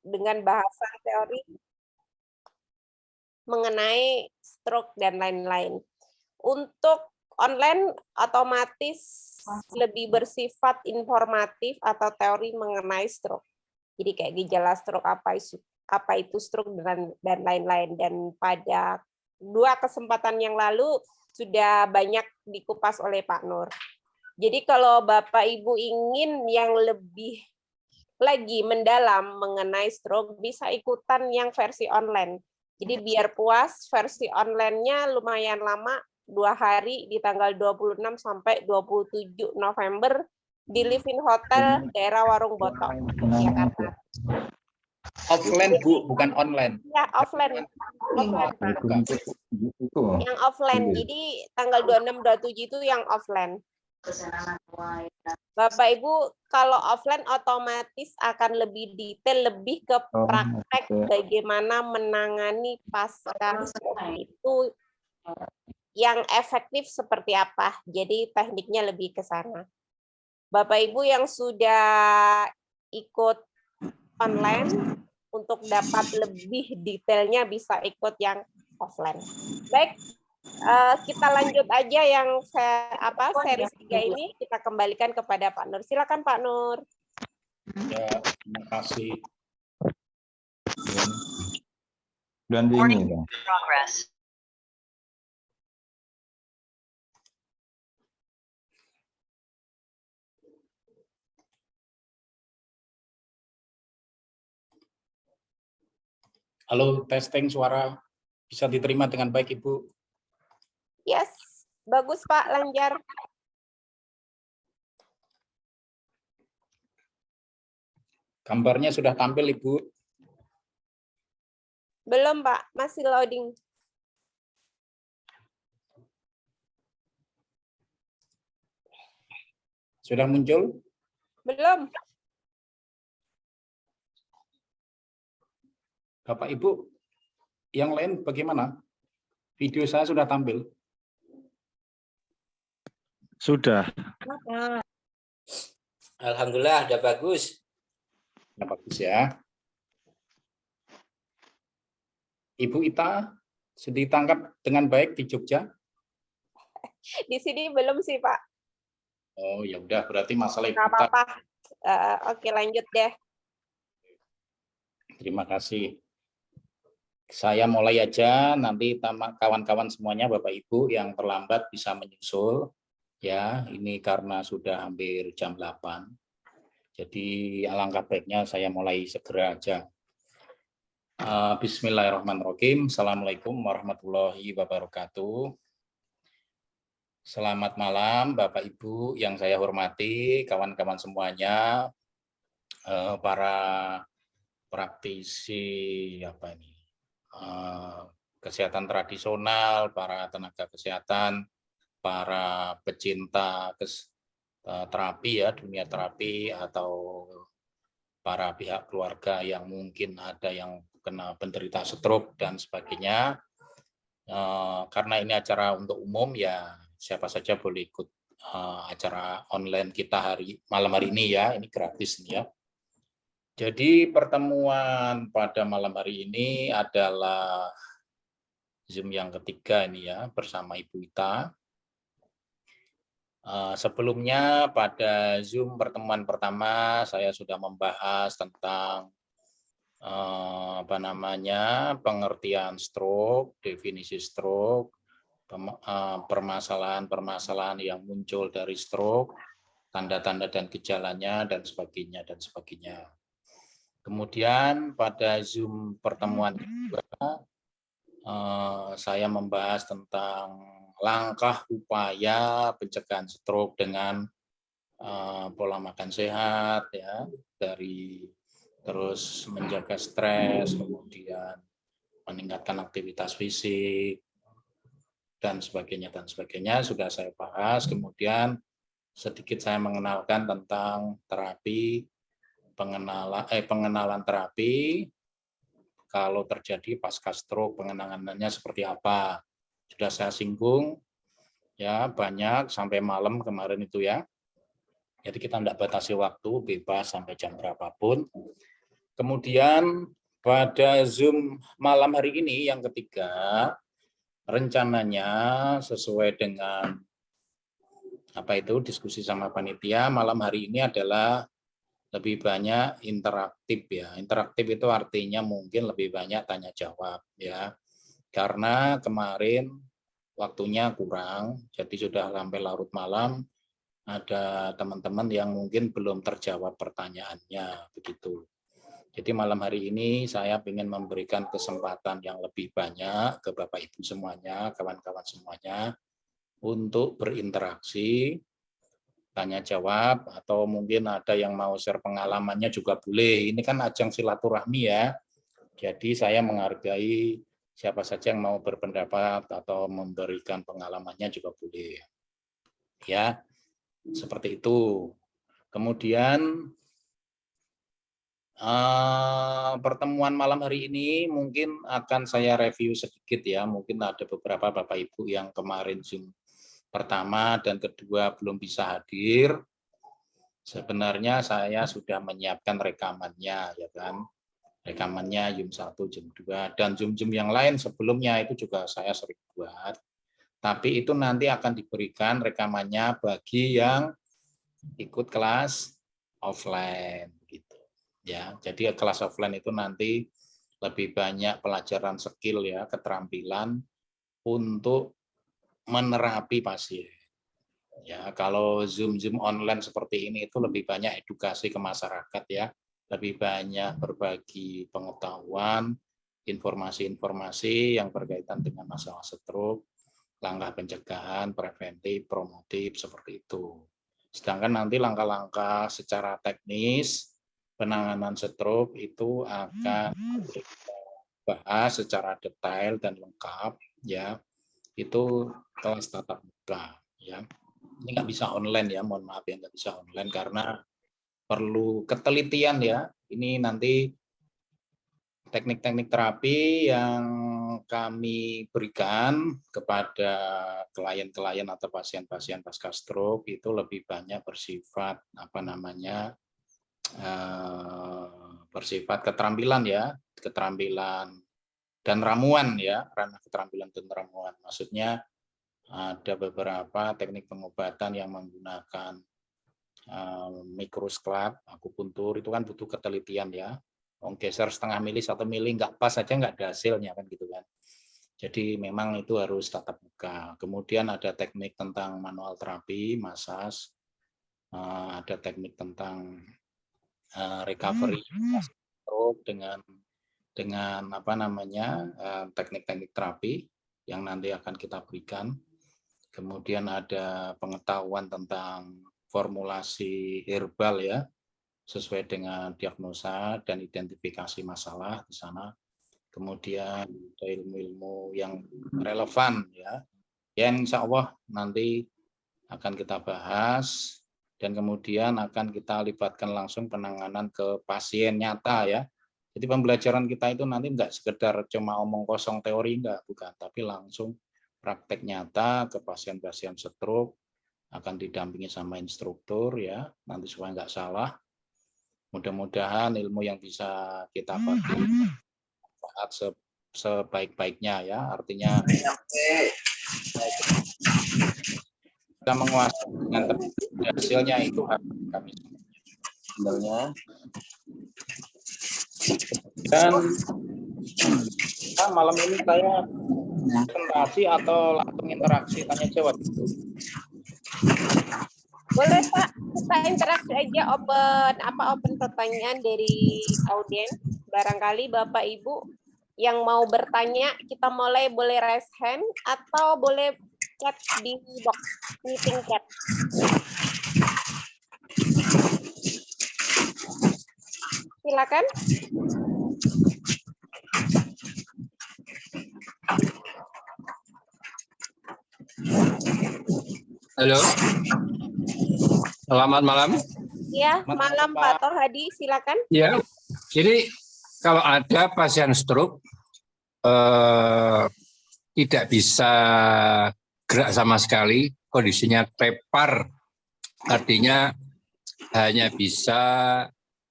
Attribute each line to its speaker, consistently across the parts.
Speaker 1: dengan bahasan teori mengenai stroke dan lain-lain. Untuk online otomatis lebih bersifat informatif atau teori mengenai stroke. Jadi kayak gejala stroke apa itu stroke dan lain-lain. Dan pada 2 kesempatan yang lalu sudah banyak dikupas oleh Pak Nur. Jadi kalau Bapak Ibu ingin yang lebih lagi mendalam mengenai stroke, bisa ikutan yang versi online. Jadi biar puas, versi online-nya lumayan lama, 2 hari di tanggal 26 sampai 27 November di Livin Hotel daerah Warung Botok, Jakarta.
Speaker 2: Offline Bu, bukan online.
Speaker 1: Ya, offline. Yang offline. Jadi tanggal 26 27 itu yang offline. Bapak Ibu, kalau offline otomatis akan lebih detail, lebih ke praktek bagaimana menangani pasca stroke itu yang efektif seperti apa. Jadi tekniknya lebih ke sana. Bapak Ibu yang sudah ikut online untuk dapat lebih detailnya bisa ikut yang offline. Baik, kita lanjut aja yang seri 3 ini, kita kembalikan kepada Pak Nur. Silakan Pak Nur.
Speaker 3: Ya, terima kasih.
Speaker 4: Dan ini dong.
Speaker 3: Halo, testing suara bisa diterima dengan baik Ibu?
Speaker 1: Yes, bagus Pak, lancar.
Speaker 3: Gambarnya sudah tampil Ibu?
Speaker 1: Belum Pak, masih loading.
Speaker 3: Sudah muncul?
Speaker 1: Belum.
Speaker 3: Bapak Ibu, yang lain bagaimana? Video saya sudah tampil?
Speaker 4: Sudah.
Speaker 5: Alhamdulillah, udah bagus.
Speaker 3: Ya, bagus ya. Ibu Ita, sudah ditangkap dengan baik di Jogja?
Speaker 1: Di sini belum sih Pak.
Speaker 3: Oh ya udah, berarti masalah Ibu
Speaker 1: Nggak
Speaker 3: Ita.
Speaker 1: apa-apa. Oke, lanjut deh.
Speaker 3: Terima kasih. Saya mulai aja, nanti kawan-kawan semuanya, Bapak Ibu yang terlambat bisa menyusul. Ya, ini karena sudah hampir jam 8. Jadi alangkah baiknya saya mulai segera aja. Bismillahirrahmanirrahim. Assalamualaikum warahmatullahi wabarakatuh. Selamat malam Bapak Ibu yang saya hormati, kawan-kawan semuanya, para praktisi kesehatan tradisional, para tenaga kesehatan, para pecinta terapi ya, dunia terapi, atau para pihak keluarga yang mungkin ada yang kena penderita stroke dan sebagainya. Karena ini acara untuk umum ya, siapa saja boleh ikut acara online kita malam hari ini ya, ini gratis nih ya. Jadi pertemuan pada malam hari ini adalah Zoom yang ketiga ini ya, bersama Ibu Ita. Sebelumnya pada Zoom pertemuan pertama saya sudah membahas tentang pengertian stroke, definisi stroke, permasalahan-permasalahan yang muncul dari stroke, tanda-tanda dan gejalanya dan sebagainya dan sebagainya. Kemudian pada Zoom pertemuan kedua, saya membahas tentang langkah upaya pencegahan stroke dengan pola makan sehat, ya, terus menjaga stres, kemudian meningkatkan aktivitas fisik dan sebagainya sudah saya bahas. Kemudian sedikit saya mengenalkan tentang terapi. Pengenalan terapi kalau terjadi pasca stroke, pengenangannya seperti apa. Sudah saya singgung ya, banyak sampai malam kemarin itu ya. Jadi kita tidak batasi waktu, bebas sampai jam berapapun. Kemudian pada Zoom malam hari ini yang ketiga, rencananya sesuai dengan diskusi sama panitia, malam hari ini adalah lebih banyak interaktif ya. Interaktif itu artinya mungkin lebih banyak tanya jawab ya. Karena kemarin waktunya kurang, jadi sudah sampai larut malam, ada teman-teman yang mungkin belum terjawab pertanyaannya begitu. Jadi malam hari ini saya ingin memberikan kesempatan yang lebih banyak ke Bapak Ibu semuanya, kawan-kawan semuanya, untuk berinteraksi, tanya jawab, atau mungkin ada yang mau share pengalamannya juga boleh. Ini kan ajang silaturahmi ya, jadi saya menghargai siapa saja yang mau berpendapat atau memberikan pengalamannya juga boleh. Ya, seperti itu. Kemudian pertemuan malam hari ini mungkin akan saya review sedikit ya. Mungkin ada beberapa Bapak Ibu yang kemarin Zoom pertama dan kedua belum bisa hadir. Sebenarnya saya sudah menyiapkan rekamannya ya kan. Rekamannya Zoom 1, Zoom 2 dan Zoom-Zoom yang lain sebelumnya itu juga saya sering buat. Tapi itu nanti akan diberikan rekamannya bagi yang ikut kelas offline gitu. Ya, jadi kelas offline itu nanti lebih banyak pelajaran skill ya, keterampilan untuk menerapi pasien. Ya, kalau Zoom online seperti ini itu lebih banyak edukasi ke masyarakat ya, lebih banyak berbagi pengetahuan, informasi-informasi yang berkaitan dengan masalah stroke, langkah pencegahan, preventif, promotif seperti itu. Sedangkan nanti langkah-langkah secara teknis penanganan stroke itu akan kita bahas secara detail dan lengkap ya. Itu kelas tatap muka ya. Ini nggak bisa online ya, mohon maaf ya nggak bisa online karena perlu ketelitian ya. Ini nanti teknik-teknik terapi yang kami berikan kepada klien-klien atau pasien-pasien pasca stroke itu lebih banyak bersifat bersifat keterampilan ya, keterampilan dan ramuan ya, ranah keterampilan dan ramuan. Maksudnya ada beberapa teknik pengobatan yang menggunakan mikroskop, akupuntur itu kan butuh ketelitian ya. Geser setengah mili, 1 mili nggak pas saja nggak ada hasilnya kan gitu kan. Jadi memang itu harus tatap muka. Kemudian ada teknik tentang manual terapi, massage, ada teknik tentang recovery stroke dengan teknik-teknik terapi yang nanti akan kita berikan. Kemudian ada pengetahuan tentang formulasi herbal ya, sesuai dengan diagnosa dan identifikasi masalah di sana. Kemudian ada ilmu-ilmu yang relevan ya, yang insya Allah nanti akan kita bahas dan kemudian akan kita libatkan langsung penanganan ke pasien nyata ya. Jadi pembelajaran kita itu nanti enggak sekedar cuma omong kosong teori enggak, bukan, tapi langsung praktek nyata ke pasien-pasien stroke, akan didampingi sama instruktur ya, nanti supaya enggak salah. Mudah-mudahan ilmu yang bisa kita bagi saat sebaik-baiknya ya, artinya kita menguasai dengan hasilnya itu kami sebenarnya. Dan malam ini saya presentasi atau langsung interaksi tanya jawab itu.
Speaker 1: Boleh Pak, kita interaksi aja, open pertanyaan dari audiens. Barangkali Bapak Ibu yang mau bertanya, kita mulai boleh raise hand atau boleh chat di box meeting chat. Silakan.
Speaker 5: Halo. Selamat malam.
Speaker 1: Ya, malam Pak Tohadi, silakan.
Speaker 5: Ya. Jadi kalau ada pasien stroke tidak bisa gerak sama sekali, kondisinya tepar, artinya hanya bisa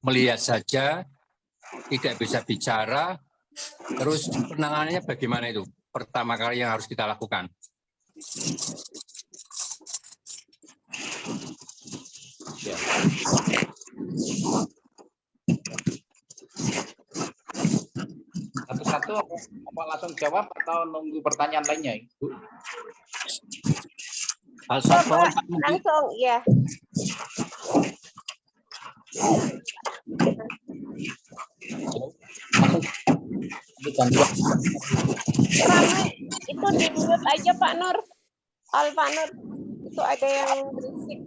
Speaker 5: melihat saja tidak bisa bicara, terus penanganannya bagaimana itu? Pertama kali yang harus kita lakukan.
Speaker 3: Ya. Satu-satu apa langsung jawab atau nunggu pertanyaan lainnya, Ibu?
Speaker 1: Coba langsung, ya. Ramai, itu di mute aja Pak Nur. Pak Nur, itu ada yang berisik.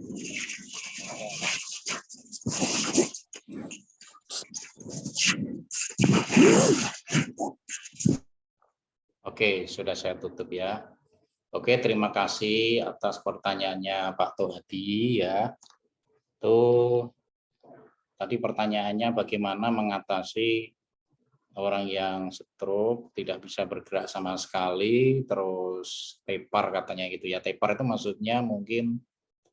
Speaker 3: Oke, sudah saya tutup ya. Oke, terima kasih atas pertanyaannya Pak Tohadi ya. Tuh, tadi pertanyaannya bagaimana mengatasi orang yang stroke, tidak bisa bergerak sama sekali, terus tepar katanya gitu ya. Tepar itu maksudnya mungkin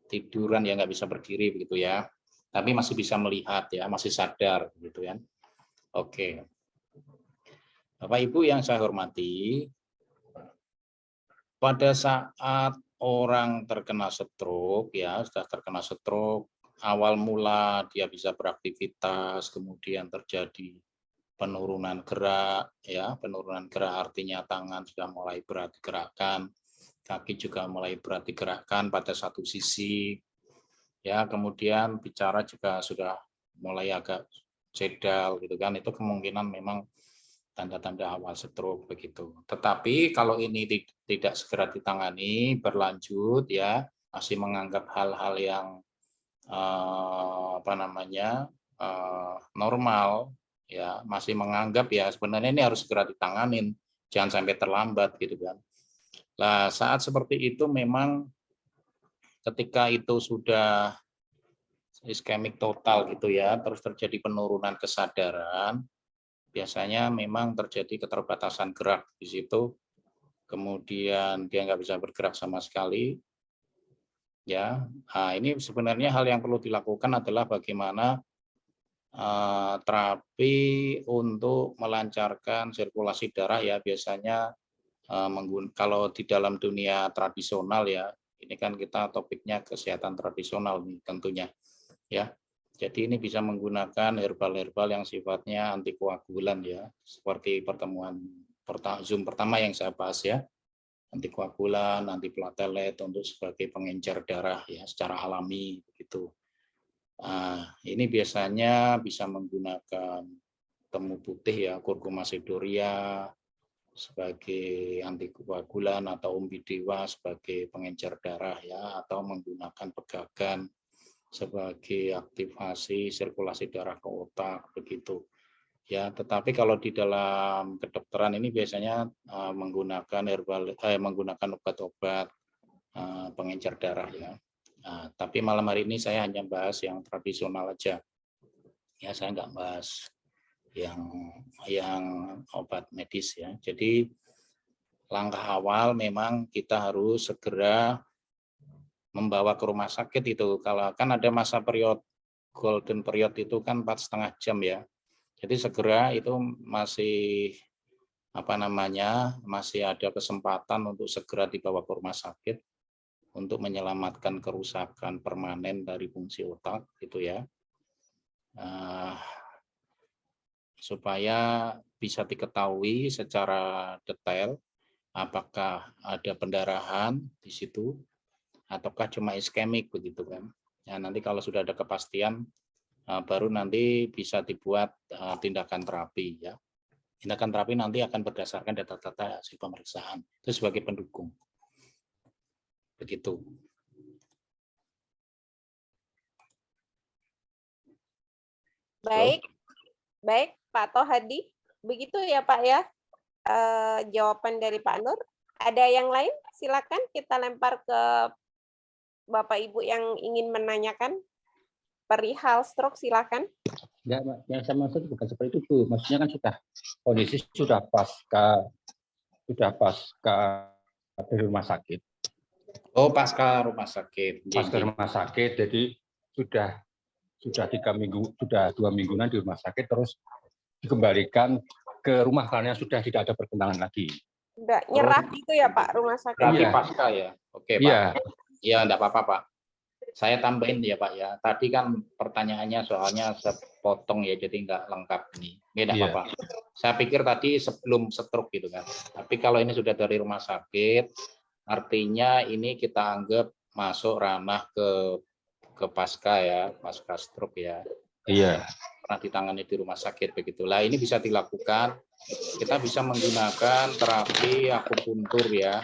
Speaker 3: tiduran ya, nggak bisa berdiri begitu ya. Tapi masih bisa melihat ya, masih sadar gitu kan. Oke. Bapak Ibu yang saya hormati, pada saat orang terkena stroke ya, sudah terkena stroke, awal mula dia bisa beraktivitas, kemudian terjadi penurunan gerak ya, penurunan gerak artinya tangan sudah mulai berat digerakkan, kaki juga mulai berat digerakkan pada satu sisi ya, kemudian bicara juga sudah mulai agak jedal gitu kan, itu kemungkinan memang tanda-tanda awal stroke begitu. Tetapi kalau ini tidak segera ditangani, berlanjut ya, masih menganggap hal-hal yang normal ya, masih menganggap ya sebenarnya ini harus segera ditanganin, jangan sampai terlambat gitu kan. Nah, saat seperti itu memang ketika itu sudah iskemik total gitu ya, terus terjadi penurunan kesadaran, biasanya memang terjadi keterbatasan gerak di situ, kemudian dia nggak bisa bergerak sama sekali. Ya, nah ini sebenarnya hal yang perlu dilakukan adalah bagaimana terapi untuk melancarkan sirkulasi darah ya, biasanya kalau di dalam dunia tradisional ya, ini kan kita topiknya kesehatan tradisional nih tentunya ya. Jadi ini bisa menggunakan herbal-herbal yang sifatnya antikoagulan ya, seperti pertemuan Zoom pertama yang saya bahas ya, antikoagulan, antiplatelet untuk sebagai pengencer darah ya secara alami begitu. Nah, ini biasanya bisa menggunakan temu putih ya, Curcuma sidoria sebagai antikoagulan atau umbi dewa sebagai pengencer darah ya, atau menggunakan pegagan sebagai aktivasi sirkulasi darah ke otak begitu ya. Tetapi kalau di dalam kedokteran ini biasanya menggunakan menggunakan obat-obat pengencer darah ya. Nah, tapi malam hari ini saya hanya bahas yang tradisional aja ya, saya nggak bahas yang obat medis ya. Jadi langkah awal memang kita harus segera membawa ke rumah sakit itu. Kalau kan ada masa period golden period itu kan 4,5 jam ya. Jadi segera itu masih masih ada kesempatan untuk segera dibawa ke rumah sakit untuk menyelamatkan kerusakan permanen dari fungsi otak gitu ya. Supaya bisa diketahui secara detail apakah ada pendarahan di situ ataukah cuma iskemik begitu kan. Ya, nanti kalau sudah ada kepastian baru nanti bisa dibuat tindakan terapi ya. Tindakan terapi nanti akan berdasarkan data-data hasil pemeriksaan itu sebagai pendukung. Begitu.
Speaker 1: Baik. Baik, Pak Tohadi. Begitu ya Pak ya. Jawaban dari Pak Nur. Ada yang lain? Silakan kita lempar ke Bapak Ibu yang ingin menanyakan perihal stroke, silakan.
Speaker 6: Enggak, Mbak. Yang saya maksud bukan seperti itu, Bu. Maksudnya kan kondisi sudah pasca dari rumah sakit.
Speaker 3: Oh, pasca rumah sakit.
Speaker 6: Pasca rumah sakit, jadi sudah 3 minggu, sudah 2 mingguan di rumah sakit, terus dikembalikan ke rumah karena sudah tidak ada perkembangan lagi.
Speaker 1: Udah nyerah gitu ya Pak rumah sakit?
Speaker 3: Berarti
Speaker 6: Iya.
Speaker 3: pasca ya. Oke Pak.
Speaker 6: Iya,
Speaker 3: Ya enggak apa-apa Pak. Saya tambahin ya Pak ya. Tadi kan pertanyaannya soalnya sepotong ya, jadi nggak lengkap nih. Ini enggak
Speaker 6: Iya.
Speaker 3: apa-apa. Saya pikir tadi sebelum stroke gitu kan. Tapi kalau ini sudah dari rumah sakit, artinya ini kita anggap masuk ranah ke pasca ya, pasca stroke ya.
Speaker 6: iya.
Speaker 3: Pernah ditangani di rumah sakit begitulah. Ini bisa dilakukan. Kita bisa menggunakan terapi akupuntur ya.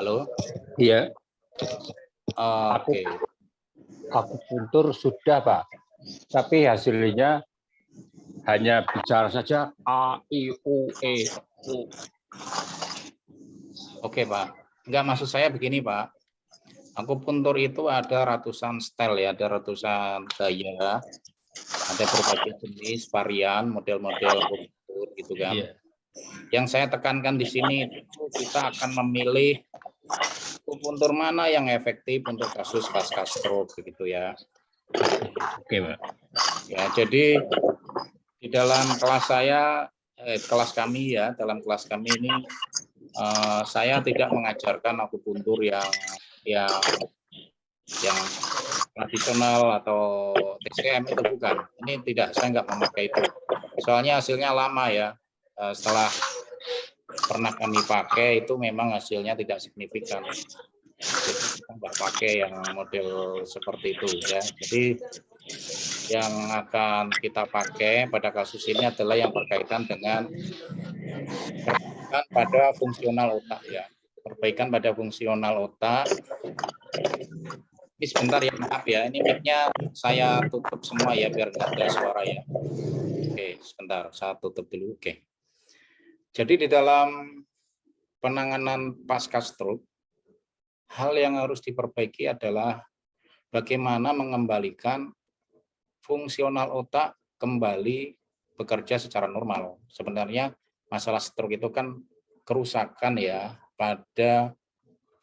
Speaker 3: Halo.
Speaker 6: Iya.
Speaker 3: Oke.
Speaker 6: Akupuntur sudah, Pak. Tapi hasilnya hanya bicara saja A, I, U, E, U.
Speaker 3: Oke Pak. Enggak, maksud saya begini Pak. Akupuntur itu ada ratusan style ya, ada ratusan gaya, ada berbagai jenis, varian, model-model akupuntur gitu kan.
Speaker 6: Iya.
Speaker 3: Yang saya tekankan di sini itu kita akan memilih akupuntur mana yang efektif untuk kasus pasca stroke begitu ya.
Speaker 6: Oke, Pak.
Speaker 3: Ya, jadi di dalam kelas saya, kelas kami ya, dalam kelas kami ini saya tidak mengajarkan akupuntur yang tradisional atau TCM, itu bukan. Ini tidak, saya nggak memakai itu. Soalnya hasilnya lama ya. Setelah pernah kami pakai itu memang hasilnya tidak signifikan. Jadi kita nggak pakai yang model seperti itu ya. Jadi yang akan kita pakai pada kasus ini adalah yang berkaitan dengan perbaikan pada fungsional otak ya. Perbaikan pada fungsional otak. Ini sebentar ya, maaf ya. Ini mic-nya saya tutup semua ya biar nggak ada suara ya. Oke, sebentar. Saya tutup dulu. Oke. Jadi di dalam penanganan pasca stroke, hal yang harus diperbaiki adalah bagaimana mengembalikan fungsional otak kembali bekerja secara normal. Sebenarnya masalah stroke itu kan kerusakan ya pada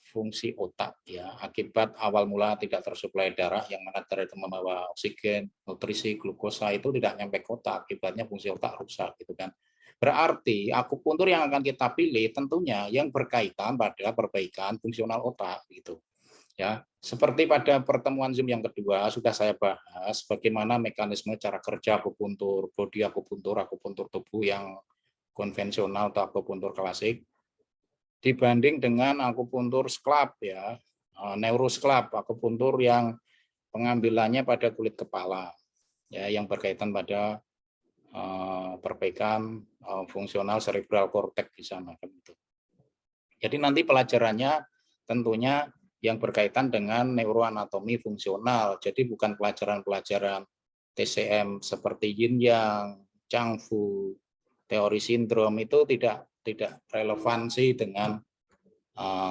Speaker 3: fungsi otak ya, akibat awal mula tidak tersuplai darah yang mana darah itu membawa oksigen, nutrisi, glukosa itu tidak nyampe ke otak, akibatnya fungsi otak rusak gitu kan. Berarti akupuntur yang akan kita pilih tentunya yang berkaitan pada perbaikan fungsional otak gitu. Ya, seperti pada pertemuan Zoom yang kedua sudah saya bahas bagaimana mekanisme cara kerja akupuntur, body akupuntur, akupuntur tubuh yang konvensional atau akupuntur klasik dibanding dengan akupuntur scalp ya, neuroscalp, akupuntur yang pengambilannya pada kulit kepala ya, yang berkaitan pada perbaikan fungsional cerebral cortex di sana kan itu. Jadi nanti pelajarannya tentunya yang berkaitan dengan neuroanatomi fungsional. Jadi bukan pelajaran-pelajaran TCM seperti yin yang, Chang Fu, teori sindrom itu tidak relevansi dengan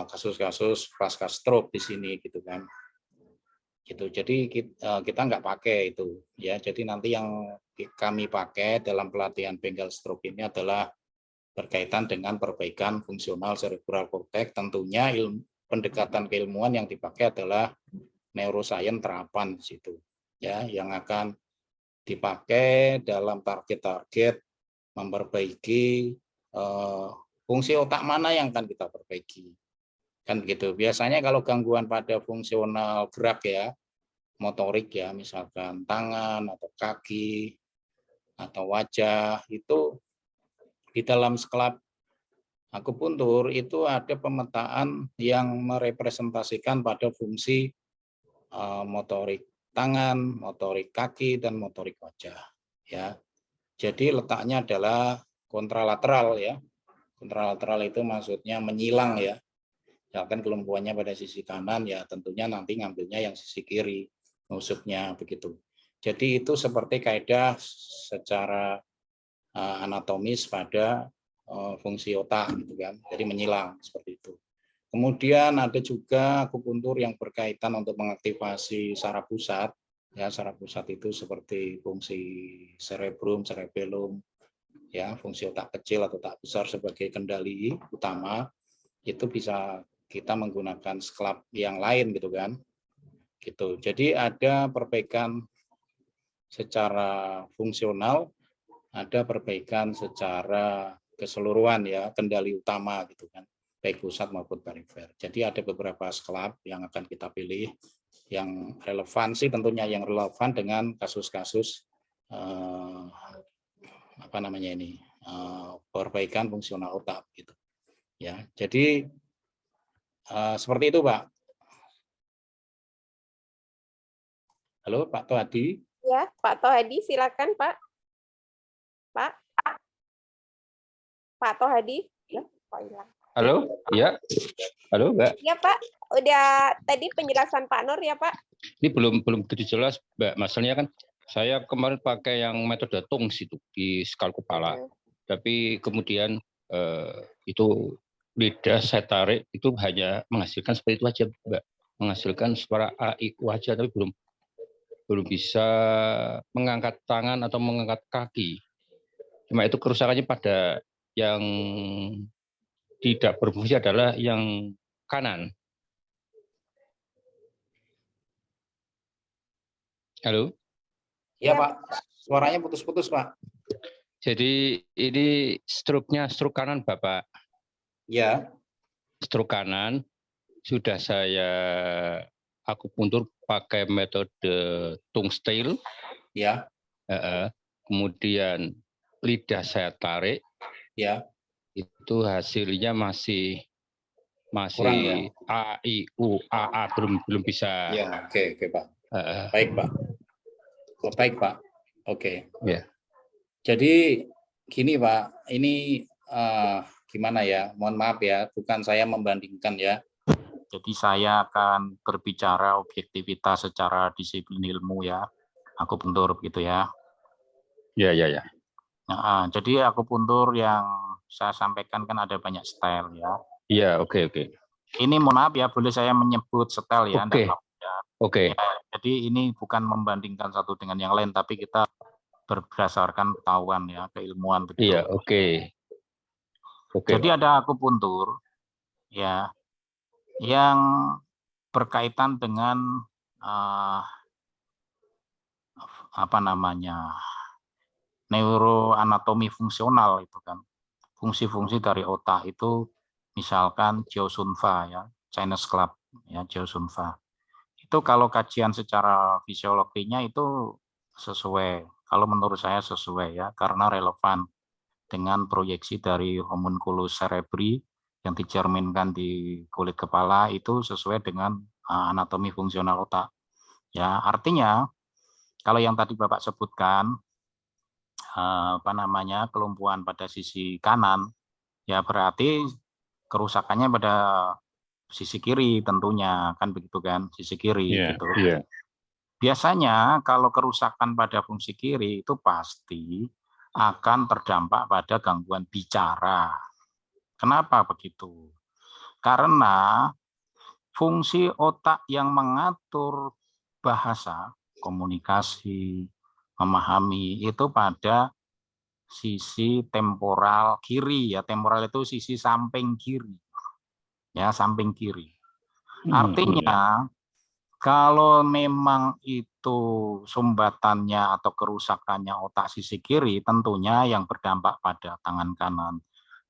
Speaker 3: kasus-kasus pasca stroke di sini gitu kan. Gitu. Jadi kita nggak pakai itu ya. Jadi nanti yang kami pakai dalam pelatihan bengkel stroke ini adalah berkaitan dengan perbaikan fungsional cerebral cortex. Tentunya pendekatan keilmuan yang dipakai adalah neuroscience terapan di situ ya, yang akan dipakai dalam target-target memperbaiki fungsi otak mana yang akan kita perbaiki. Kan begitu. Biasanya kalau gangguan pada fungsional gerak ya, motorik ya, misalkan tangan atau kaki atau wajah, itu di dalam scalp akupuntur itu ada pemetaan yang merepresentasikan pada fungsi motorik tangan, motorik kaki, dan motorik wajah. Ya, jadi letaknya adalah kontralateral ya. Kontralateral itu maksudnya menyilang ya. Misalkan kelumpuhannya pada sisi kanan ya tentunya nanti ngambilnya yang sisi kiri, nusuknya begitu. Jadi itu seperti kaidah secara anatomis pada fungsi otak gitu kan. Jadi menyilang seperti itu. Kemudian ada juga akupuntur yang berkaitan untuk mengaktifasi saraf pusat. Ya, saraf pusat itu seperti fungsi cerebrum, cerebellum, ya, fungsi otak kecil atau otak besar sebagai kendali utama. Itu bisa kita menggunakan scalp yang lain gitu kan. Gitu. Jadi ada perbaikan secara fungsional, ada perbaikan secara keseluruhan ya, kendali utama gitu kan, baik pusat maupun perifer. Jadi ada beberapa sklap yang akan kita pilih yang relevansi, tentunya yang relevan dengan kasus-kasus apa namanya ini, perbaikan fungsional otak gitu ya. Jadi seperti itu, Pak. Halo Pak Tohadi.
Speaker 1: Ya, Pak Tohadi, silakan Pak. Pak Tohadi. Ya, kok hilang?
Speaker 6: Halo, ya, halo Mbak.
Speaker 1: Ya Pak, udah tadi penjelasan Pak Nur ya Pak?
Speaker 6: Ini belum begitu jelas Mbak. Masalahnya kan saya kemarin pakai yang metode TUNGS itu di skal kepala, tapi kemudian itu lidah saya tarik itu hanya menghasilkan seperti itu aja Mbak, menghasilkan suara AIU aja, tapi belum bisa mengangkat tangan atau mengangkat kaki. Cuma itu kerusakannya pada yang tidak berfungsi adalah yang kanan. Halo?
Speaker 3: Ya Pak, suaranya putus-putus Pak.
Speaker 6: Jadi ini struknya struk kanan Bapak.
Speaker 3: Ya.
Speaker 6: Struk kanan sudah saya akupuntur pakai metode tungstyle.
Speaker 3: Ya.
Speaker 6: Kemudian lidah saya tarik.
Speaker 3: Ya.
Speaker 6: Itu hasilnya masih
Speaker 3: kurang, ya?
Speaker 6: A, I, U, A, belum bisa.
Speaker 3: Ya, oke Pak. Baik Pak. Baik Pak. Oke.
Speaker 6: Ya.
Speaker 3: Jadi gini Pak, ini gimana ya? Mohon maaf ya, bukan saya membandingkan ya. Jadi saya akan berbicara objektivitas secara disiplin ilmu ya, akupuntur gitu ya.
Speaker 6: Ya.
Speaker 3: Nah, jadi akupuntur yang saya sampaikan kan ada banyak style ya.
Speaker 6: Iya, oke.
Speaker 3: Ini mohon maaf ya, boleh saya menyebut style ya?
Speaker 6: Oke.
Speaker 3: Ya, jadi ini bukan membandingkan satu dengan yang lain, tapi kita berdasarkan pengetahuan ya, keilmuan begitu.
Speaker 6: Iya, oke.
Speaker 3: Jadi ada akupuntur ya yang berkaitan dengan apa namanya, neuroanatomi fungsional itu kan, fungsi-fungsi dari otak itu, misalkan Jiao Sun Fa ya, Chinese Club ya, Jiao Sun Fa. Itu kalau kajian secara fisiologinya itu sesuai, kalau menurut saya sesuai ya, karena relevan dengan proyeksi dari homunculus cerebri yang dicerminkan di kulit kepala, itu sesuai dengan anatomi fungsional otak. Ya, artinya kalau yang tadi Bapak sebutkan apa namanya, kelumpuhan pada sisi kanan, ya berarti kerusakannya pada sisi kiri tentunya, kan begitu kan, sisi kiri gitu. Biasanya kalau kerusakan pada fungsi kiri itu pasti akan terdampak pada gangguan bicara. Kenapa begitu? Karena fungsi otak yang mengatur bahasa, komunikasi, memahami itu pada sisi temporal kiri ya, temporal itu sisi samping kiri. Ya, samping kiri. Artinya kalau memang itu sumbatannya atau kerusakannya otak sisi kiri, tentunya yang berdampak pada tangan kanan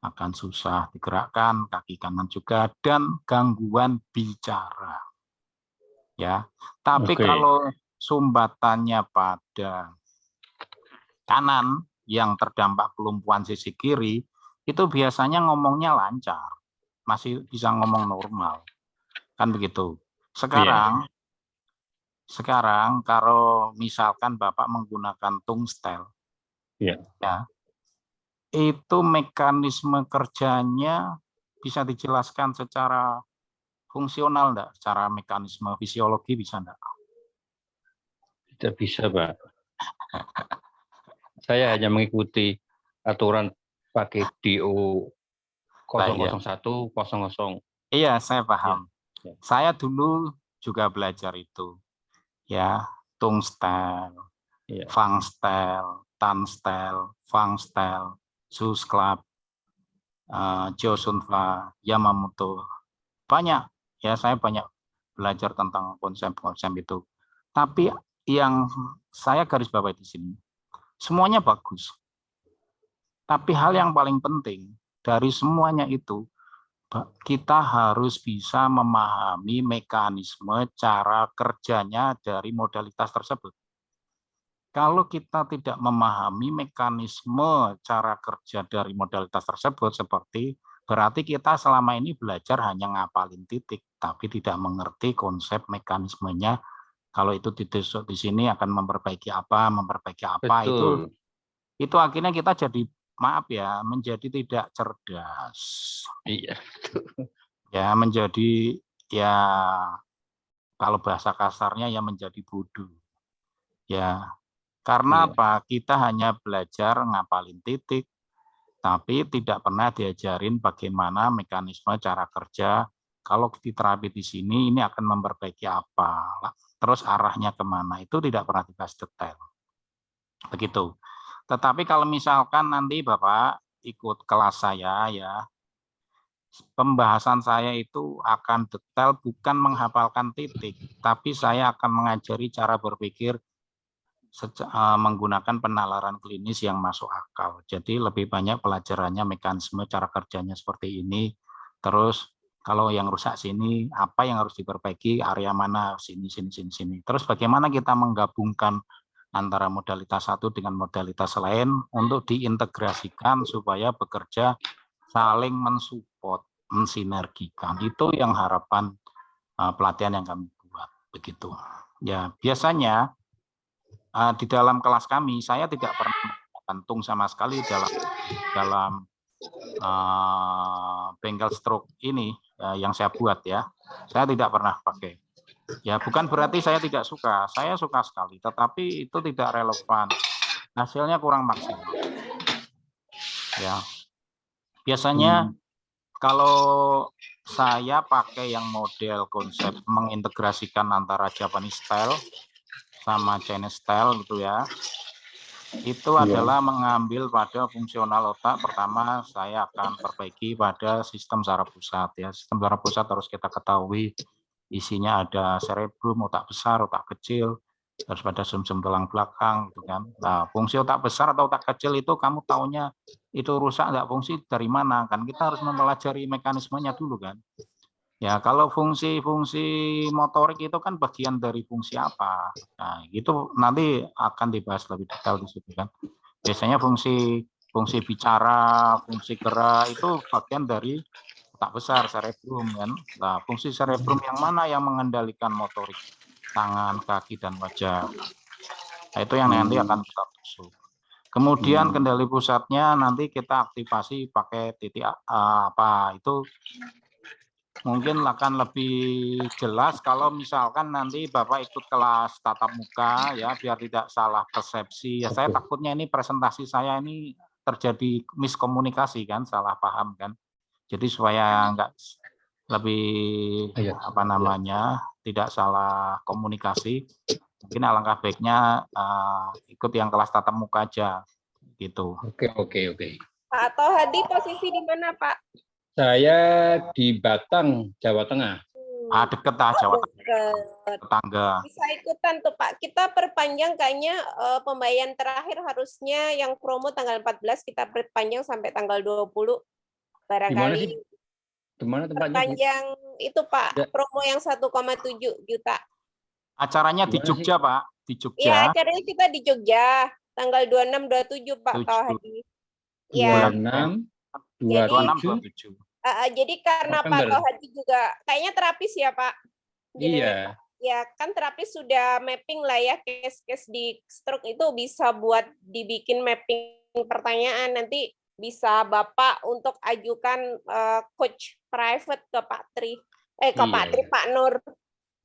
Speaker 3: akan susah digerakkan, kaki kanan juga, dan gangguan bicara. Ya, tapi kalau sumbatannya pada kanan yang terdampak kelumpuhan sisi kiri, itu biasanya ngomongnya lancar, masih bisa ngomong normal, kan begitu. Sekarang kalau misalkan Bapak menggunakan tungstyle, ya, itu mekanisme kerjanya bisa dijelaskan secara fungsional enggak? Secara mekanisme fisiologi bisa enggak?
Speaker 6: Tidak bisa, Pak. Saya hanya mengikuti aturan pakai DO 001 00.
Speaker 3: Iya, saya paham. Ya. Saya dulu juga belajar itu. Ya, tungstyle, fangstyle, tanstyle, fangstyle, Susklap, Jiao Sun Fa, Yamamoto. Banyak ya, saya banyak belajar tentang konsep-konsep itu. Tapi
Speaker 7: yang saya garis bawahi di sini, semuanya bagus. Tapi hal yang paling penting dari semuanya itu, kita harus bisa memahami mekanisme cara kerjanya dari modalitas tersebut. Kalau kita tidak memahami mekanisme cara kerja dari modalitas tersebut, berarti kita selama ini belajar hanya ngapalin titik, tapi tidak mengerti konsep mekanismenya. Kalau itu ditusuk di sini akan memperbaiki apa,
Speaker 5: Betul.
Speaker 7: itu akhirnya kita jadi, maaf ya, menjadi tidak cerdas.
Speaker 5: Iya.
Speaker 7: Ya, menjadi, ya kalau bahasa kasarnya ya menjadi bodoh. Ya, karena
Speaker 5: Iya.
Speaker 7: apa? Kita hanya belajar ngapalin titik, tapi tidak pernah diajarin bagaimana mekanisme cara kerja. Kalau diterapi di sini, ini akan memperbaiki apa, terus arahnya kemana, itu tidak pernah dibahas detail. Begitu. Tetapi kalau misalkan nanti Bapak ikut kelas saya, ya, pembahasan saya itu akan detail, bukan menghafalkan titik, tapi saya akan mengajari cara berpikir menggunakan penalaran klinis yang masuk akal. Jadi lebih banyak pelajarannya mekanisme cara kerjanya seperti ini. Terus kalau yang rusak sini, apa yang harus diperbaiki, area mana, sini. Terus bagaimana kita menggabungkan antara modalitas satu dengan modalitas lain untuk diintegrasikan supaya bekerja saling mensupport, mensinergikan. Itu yang harapan pelatihan yang kami buat, begitu. Ya, biasanya di dalam kelas kami, saya tidak pernah gantung sama sekali dalam bengkel stroke ini yang saya buat, ya. Saya tidak pernah pakai. Ya, bukan berarti saya tidak suka. Saya suka sekali, tetapi itu tidak relevan. Hasilnya kurang maksimal. Ya. Biasanya kalau saya pakai yang model konsep mengintegrasikan antara Japanese style sama Chinese style gitu ya, itu adalah mengambil pada fungsional otak. Pertama saya akan perbaiki pada sistem saraf pusat, ya. Sistem saraf pusat harus kita ketahui isinya ada cerebrum, otak besar, otak kecil, terus pada sumsum tulang belakang gitu kan. Nah, fungsi otak besar atau otak kecil itu kamu taunya itu rusak nggak fungsi dari mana kan, kita harus mempelajari mekanismenya dulu kan. Ya, kalau fungsi-fungsi motorik itu kan bagian dari fungsi apa. Nah, itu nanti akan dibahas lebih detail di situ kan. Biasanya fungsi bicara, fungsi gerak itu bagian dari otak besar, cerebrum kan. Nah, fungsi cerebrum yang mana yang mengendalikan motorik tangan, kaki, dan wajah. Nah, itu yang nanti akan kita tusuk. Kemudian kendali pusatnya nanti kita aktifasi pakai titik apa, itu mungkin akan lebih jelas kalau misalkan nanti Bapak ikut kelas tatap muka, ya, biar tidak salah persepsi. Ya, saya takutnya ini presentasi saya ini terjadi miskomunikasi kan, salah paham kan. Jadi supaya enggak lebih apa namanya, tidak salah komunikasi, mungkin alangkah baiknya ikut yang kelas tatap muka aja gitu.
Speaker 5: Oke.
Speaker 1: Pak Tohadi posisi di mana, Pak?
Speaker 5: Saya di Batang, Jawa Tengah.
Speaker 7: Deket Jawa Tengah, tetangga.
Speaker 1: Bisa ikutan tuh Pak. Kita perpanjang kayaknya pembayaran terakhir harusnya yang promo tanggal 14 kita perpanjang sampai tanggal 20. Barangkali
Speaker 5: Di mana tempatnya?
Speaker 1: perpanjang itu Pak, promo yang 1,7 juta.
Speaker 7: Acaranya di Jogja, Pak. Di Jogja.
Speaker 1: Iya, acaranya kita di Jogja tanggal 26 27 Pak Tohadi. Iya.
Speaker 5: 26 27.
Speaker 1: Jadi karena Pak Tohadi juga kayaknya terapis ya Pak.
Speaker 5: Iya.
Speaker 1: Ya kan terapis sudah mapping lah ya, case-case di stroke itu bisa buat dibikin mapping pertanyaan, nanti bisa Bapak untuk ajukan coach private ke Pak Tri, Pak Nur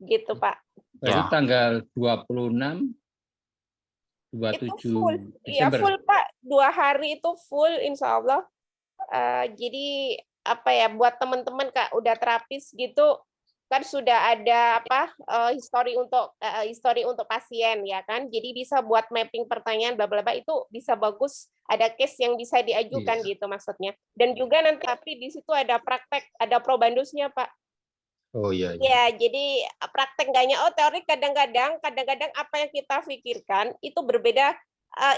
Speaker 1: gitu Pak.
Speaker 5: Jadi tanggal 26 27
Speaker 1: itu full.
Speaker 5: Desember.
Speaker 1: Iya full Pak, 2 hari itu full insya Allah. Jadi apa ya, buat teman-teman Kak udah terapis gitu kan, sudah ada histori untuk pasien ya kan, jadi bisa buat mapping pertanyaan bla bla bla, itu bisa bagus, ada case yang bisa diajukan gitu maksudnya. Dan juga nanti tapi di situ ada praktek, ada probandusnya Pak.
Speaker 5: Oh iya, iya.
Speaker 1: Ya, jadi praktek enggaknya teori kadang-kadang apa yang kita pikirkan itu berbeda.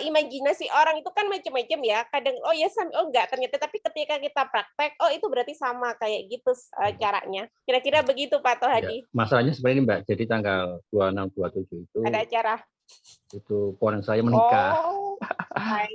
Speaker 1: Imajinasi orang itu kan macam-macam ya. Kadang oh ya enggak ternyata, tapi ketika kita praktek oh itu berarti sama kayak gitu caranya. Kira-kira begitu Pak
Speaker 5: Ya.
Speaker 1: Tohadi.
Speaker 5: Masalahnya seperti ini Mbak, jadi tanggal 26, 27 itu
Speaker 1: Ada acara.
Speaker 5: itu ponakan saya menikah.
Speaker 1: Oh,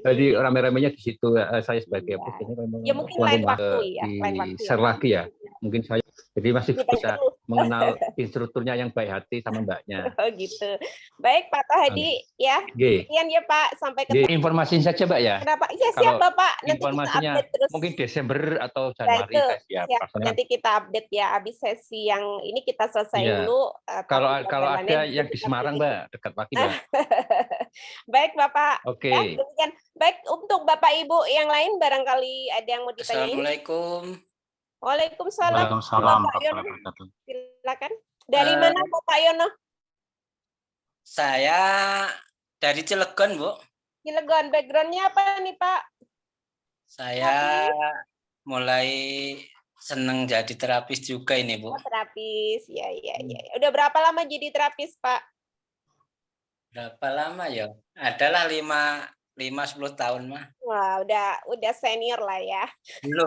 Speaker 5: Jadi
Speaker 1: baik.
Speaker 5: rame-ramenya di situ saya sebagai
Speaker 1: Iya.
Speaker 5: presiden memang
Speaker 1: Ya mungkin
Speaker 5: tuan
Speaker 1: lain
Speaker 5: rumah
Speaker 1: waktu ya,
Speaker 5: di
Speaker 1: lain waktu ya.
Speaker 5: share lagi ya. Mungkin saya jadi masih
Speaker 1: Kita
Speaker 5: bisa
Speaker 1: dulu.
Speaker 5: mengenal instrukturnya yang baik hati sama mbaknya.
Speaker 1: Oh gitu. Baik Pak Tohadi ya.
Speaker 5: G.
Speaker 1: Sekian ya Pak, sampai
Speaker 5: G,
Speaker 1: ketemu.
Speaker 5: informasiin saja Mbak ya.
Speaker 1: Kenapa? Ya siap
Speaker 5: Kalau
Speaker 1: Bapak, nanti kita
Speaker 5: informasinya
Speaker 1: update terus.
Speaker 5: mungkin Desember atau
Speaker 1: Ya
Speaker 5: Januari
Speaker 1: itu
Speaker 5: saya siap.
Speaker 1: siap.
Speaker 5: Maksudnya,
Speaker 1: Nanti kita update ya. Habis sesi yang ini kita selesai
Speaker 5: Iya.
Speaker 1: dulu.
Speaker 5: kalau
Speaker 1: topik
Speaker 5: kalau
Speaker 1: lain-lainnya
Speaker 5: ada
Speaker 1: bisa
Speaker 5: yang di
Speaker 1: kita
Speaker 5: Semarang
Speaker 1: pilih.
Speaker 5: Mbak, dekat lagi Mbak.
Speaker 1: Baik Bapak.
Speaker 5: Oke.
Speaker 1: Ya, demikian. Baik untuk Bapak Ibu yang lain barangkali ada yang mau ditanyain.
Speaker 8: Assalamualaikum.
Speaker 1: Waalaikumsalam.
Speaker 7: Waalaikumsalam
Speaker 1: Bapak Yono,
Speaker 7: warahmatullahi wabarakatuh.
Speaker 1: silakan. Dari mana Bapak Yono?
Speaker 8: Saya dari Cilegon, Bu.
Speaker 1: Cilegon. Backgroundnya apa nih Pak?
Speaker 8: Saya mulai seneng jadi terapis juga ini, Bu.
Speaker 1: Oh, terapis. Ya. Udah berapa lama jadi terapis Pak?
Speaker 8: Berapa lama ya? Adalah 5-10 tahun mah.
Speaker 1: Wah, udah senior lah ya.
Speaker 8: Belum,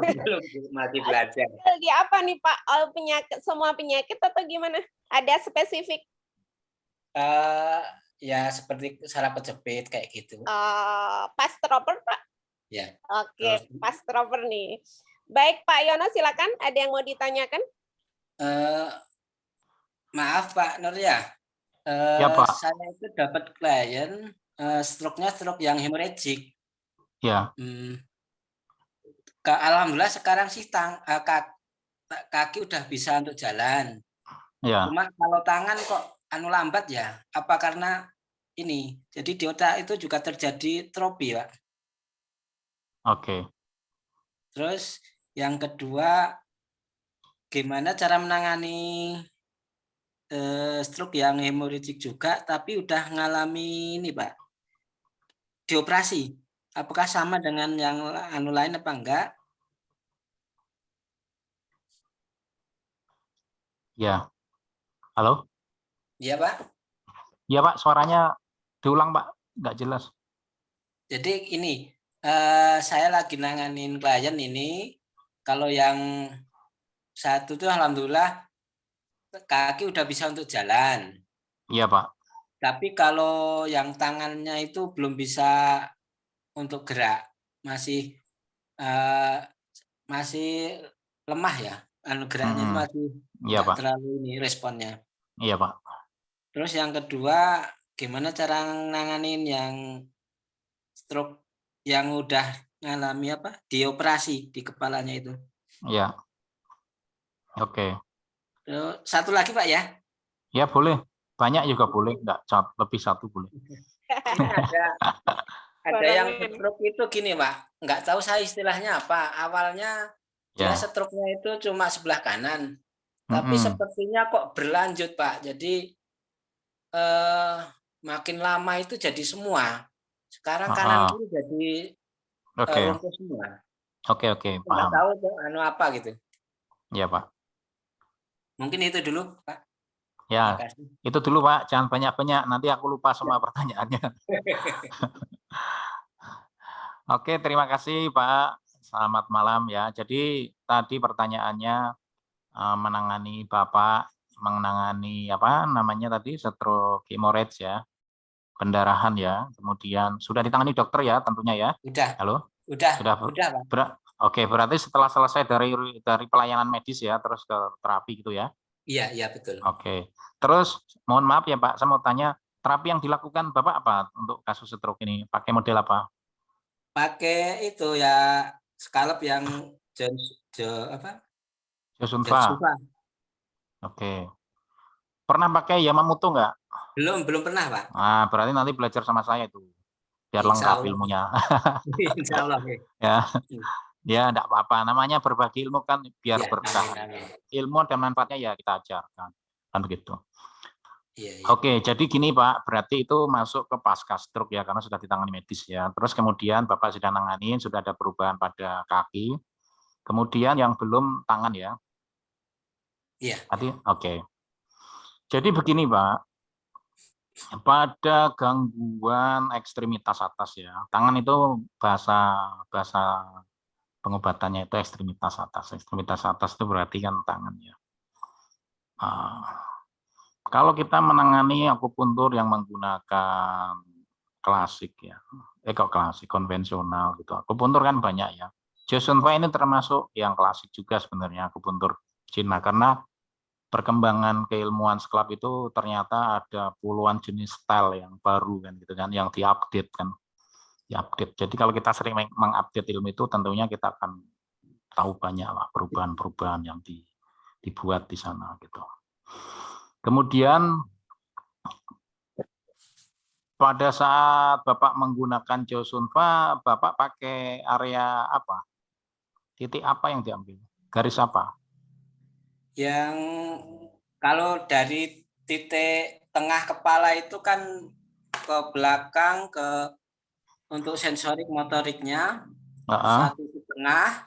Speaker 8: masih belajar.
Speaker 1: Di apa nih Pak? All penyakit, semua penyakit atau gimana? Ada spesifik?
Speaker 8: Ya seperti saraf kejepit kayak gitu.
Speaker 1: Pas troper Pak?
Speaker 8: Ya.
Speaker 1: Oke, pas troper nih. Baik Pak Yono, silakan. Ada yang mau ditanyakan?
Speaker 8: Maaf Pak Nur ya.
Speaker 7: Ya, Pak.
Speaker 8: Saya itu dapat klien stroke-nya stroke yang hemorrhagic.
Speaker 7: Ya.
Speaker 8: Alhamdulillah sekarang sih kaki udah bisa untuk jalan.
Speaker 7: Ya.
Speaker 8: Cuma kalau tangan kok lambat ya. Apa karena ini? Jadi di otak itu juga terjadi tropi, Pak.
Speaker 7: Oke.
Speaker 8: Terus yang kedua, gimana cara menangani stroke yang hemorrhagic juga, tapi udah ngalami ini, Pak, dioperasi. Apakah sama dengan yang lain apa enggak?
Speaker 7: Ya. Halo?
Speaker 8: Iya, Pak.
Speaker 7: Ya, Pak. Suaranya diulang, Pak. Nggak jelas.
Speaker 8: Jadi ini, saya lagi nanganin klien ini. Kalau yang satu tuh alhamdulillah kaki udah bisa untuk jalan.
Speaker 7: Iya, Pak.
Speaker 8: Tapi kalau yang tangannya itu belum bisa untuk gerak, masih lemah ya. Geraknya itu masih
Speaker 7: Iya, Pak.
Speaker 8: terlalu ini responnya.
Speaker 7: Iya, Pak.
Speaker 8: Terus yang kedua, gimana cara nanganin yang stroke yang udah ngalami dioperasi di kepalanya itu?
Speaker 7: Iya. Oke.
Speaker 8: Terus satu lagi Pak ya?
Speaker 7: Ya, boleh. Banyak juga boleh. Nggak, lebih satu boleh.
Speaker 8: Ada yang stroke itu gini Pak, nggak tahu saya istilahnya apa. Awalnya dia stroke-nya itu cuma sebelah kanan, tapi sepertinya kok berlanjut Pak. Jadi makin lama itu jadi semua. Sekarang kanan kiri jadi lumpuh semua.
Speaker 7: Oke, paham.
Speaker 8: Nggak tahu apa gitu.
Speaker 7: Iya, Pak.
Speaker 8: Mungkin itu dulu Pak.
Speaker 7: Ya, itu dulu Pak. Jangan banyak-banyak. Nanti aku lupa semua pertanyaannya. Oke, terima kasih Pak. Selamat malam ya. Jadi tadi pertanyaannya menangani Bapak, menangani apa namanya tadi, stroke hemorrhage ya, pendarahan ya. Kemudian sudah ditangani dokter ya tentunya ya.
Speaker 8: Udah.
Speaker 7: Halo?
Speaker 8: Udah Pak.
Speaker 7: Oke, berarti setelah selesai dari pelayanan medis ya, terus ke terapi gitu ya?
Speaker 8: Iya betul.
Speaker 7: Oke. Terus mohon maaf ya Pak, saya mau tanya, terapi yang dilakukan Bapak apa untuk kasus stroke ini? Pakai model apa?
Speaker 8: Pakai itu ya, scalp yang
Speaker 7: Josunva. Oke. Pernah pakai Yamamoto nggak?
Speaker 8: Belum pernah Pak.
Speaker 7: Nah, berarti nanti belajar sama saya itu. Biar lengkap ilmunya.
Speaker 8: Insya Allah.
Speaker 7: Ya, enggak apa-apa. Namanya berbagi ilmu kan biar berkah. Ilmu dan manfaatnya ya kita ajarkan. Kan begitu. Oke, jadi gini Pak, berarti itu masuk ke pasca stroke ya, karena sudah ditangani medis ya. Terus kemudian Bapak sudah nanganin, sudah ada perubahan pada kaki. Kemudian yang belum tangan ya.
Speaker 8: Iya.
Speaker 7: Oke. Jadi begini, Pak. Pada gangguan ekstremitas atas ya, tangan itu bahasa pengobatannya itu ekstremitas atas. Ekstremitas atas itu berarti kan tangan ya. Kalau kita menangani akupuntur yang menggunakan klasik ya, kok klasik konvensional gitu. Akupuntur kan banyak ya. Joseon Fai ini termasuk yang klasik juga sebenarnya akupuntur Cina, karena perkembangan keilmuan sklap itu ternyata ada puluhan jenis style yang baru kan gitu kan, yang diupdate kan. Diupdate. Jadi kalau kita sering mengupdate ilmu itu tentunya kita akan tahu banyak lah perubahan-perubahan yang dibuat di sana gitu. Kemudian pada saat Bapak menggunakan Joseon Fa, Bapak pakai area apa? Titik apa yang diambil? Garis apa?
Speaker 8: Yang kalau dari titik tengah kepala itu kan ke belakang untuk sensorik motoriknya satu di tengah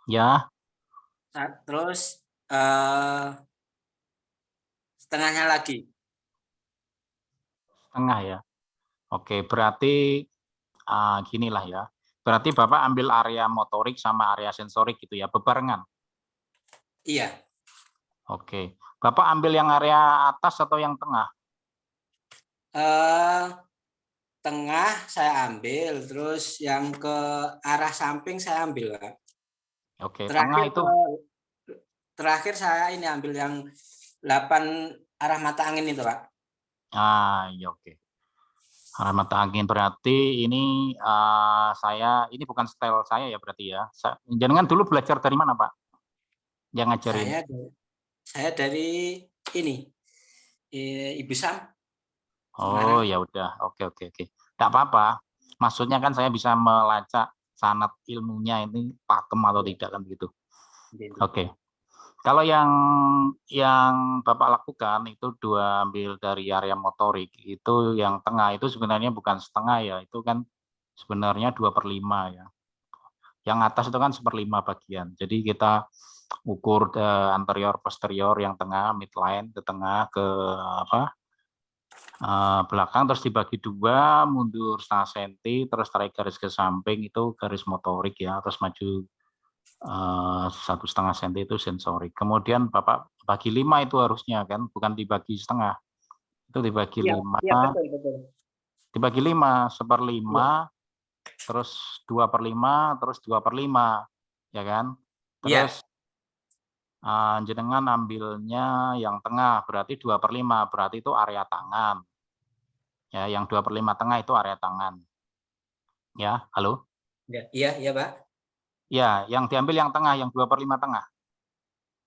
Speaker 7: Ya.
Speaker 8: Terus setengahnya lagi.
Speaker 7: Setengah ya. Oke, berarti ginilah ya. Berarti Bapak ambil area motorik sama area sensorik gitu ya, bebarengan.
Speaker 8: Iya.
Speaker 7: Oke. Bapak ambil yang area atas atau yang tengah?
Speaker 8: Tengah saya ambil, terus yang ke arah samping saya ambil, Pak.
Speaker 7: Oke, tengah itu.
Speaker 8: Terakhir saya ini ambil yang 8 arah mata angin itu, Pak.
Speaker 7: Iya, oke. Arah mata angin berarti ini ini bukan style saya ya berarti ya. Jangan dulu belajar dari mana, Pak? Yang ngajarin?
Speaker 8: Saya dari ini Ibu Sam.
Speaker 7: Oh ya udah, oke. Tidak apa-apa. Maksudnya kan saya bisa melacak sanad ilmunya ini pakem atau tidak kan begitu. Oke. Kalau yang Bapak lakukan itu ambil dari area motorik, itu yang tengah itu sebenarnya bukan setengah ya, itu kan sebenarnya 2/5 ya. Yang atas itu kan 1/5 bagian. Jadi kita ukur anterior posterior yang tengah, midline ke tengah ke belakang, terus dibagi 2, mundur 0,5 senti, terus tarik garis ke samping itu garis motorik ya, terus maju 1,5 senti itu sensorik. Kemudian Bapak bagi 5 itu harusnya kan, bukan dibagi setengah. Itu dibagi 5.
Speaker 8: Iya, betul.
Speaker 7: Dibagi 5, 1/5, terus 2/5, terus 2/5, ya kan? Terus jenengan ambilnya yang tengah, berarti 2/5, berarti itu area tangan. Ya, yang 2/5 tengah itu area tangan. Ya, halo?
Speaker 8: Iya, Pak.
Speaker 7: Ya, yang diambil yang tengah, yang 2/5 tengah.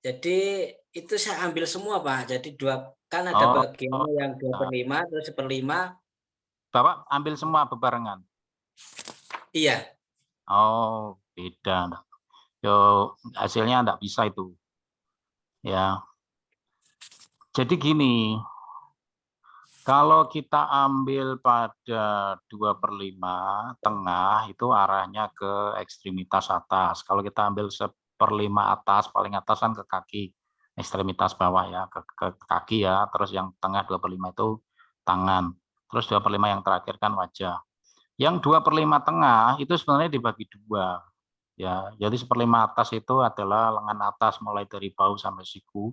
Speaker 8: Jadi itu saya ambil semua, Pak. Jadi kan ada bagiannya yang 2/5, terus 1/5.
Speaker 7: Bapak ambil semua bebarengan?
Speaker 8: Iya.
Speaker 7: Oh, beda. Yo, hasilnya enggak bisa itu. Ya. Jadi gini, kalau kita ambil pada 2/5 tengah itu arahnya ke ekstremitas atas. Kalau kita ambil 1/5 atas, paling atas kan ke kaki, ekstremitas bawah ya, ke kaki ya. Terus yang tengah 2/5 itu tangan. Terus 2/5 yang terakhir kan wajah. Yang 2/5 tengah itu sebenarnya dibagi 2. Ya, jadi 1/5 atas itu adalah lengan atas mulai dari bahu sampai siku.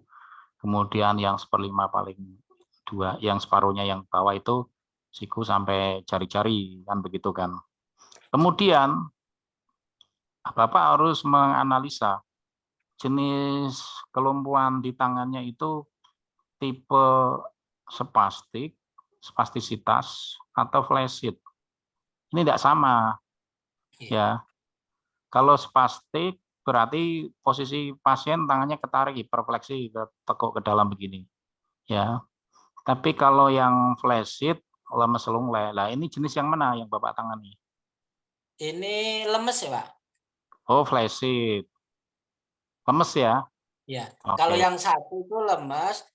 Speaker 7: Kemudian yang 1/5 paling 2, yang separuhnya yang bawah itu siku sampai jari-jari, kan begitu kan. Kemudian Bapak harus menganalisa jenis kelumpuhan di tangannya itu tipe spastik, spastisitas, atau flaccid. Ini tidak sama. Ya. Kalau spastik berarti posisi pasien tangannya ketarik, hiperfleksi, tekuk ke dalam begini. Ya. Tapi kalau yang flaccid, lemes lunglai, lah ini jenis yang mana yang Bapak tangani?
Speaker 8: Ini lemes ya, Pak?
Speaker 7: Oh, flaccid. Lemes ya?
Speaker 8: Ya.
Speaker 7: Oke.
Speaker 8: Kalau yang satu itu lemes,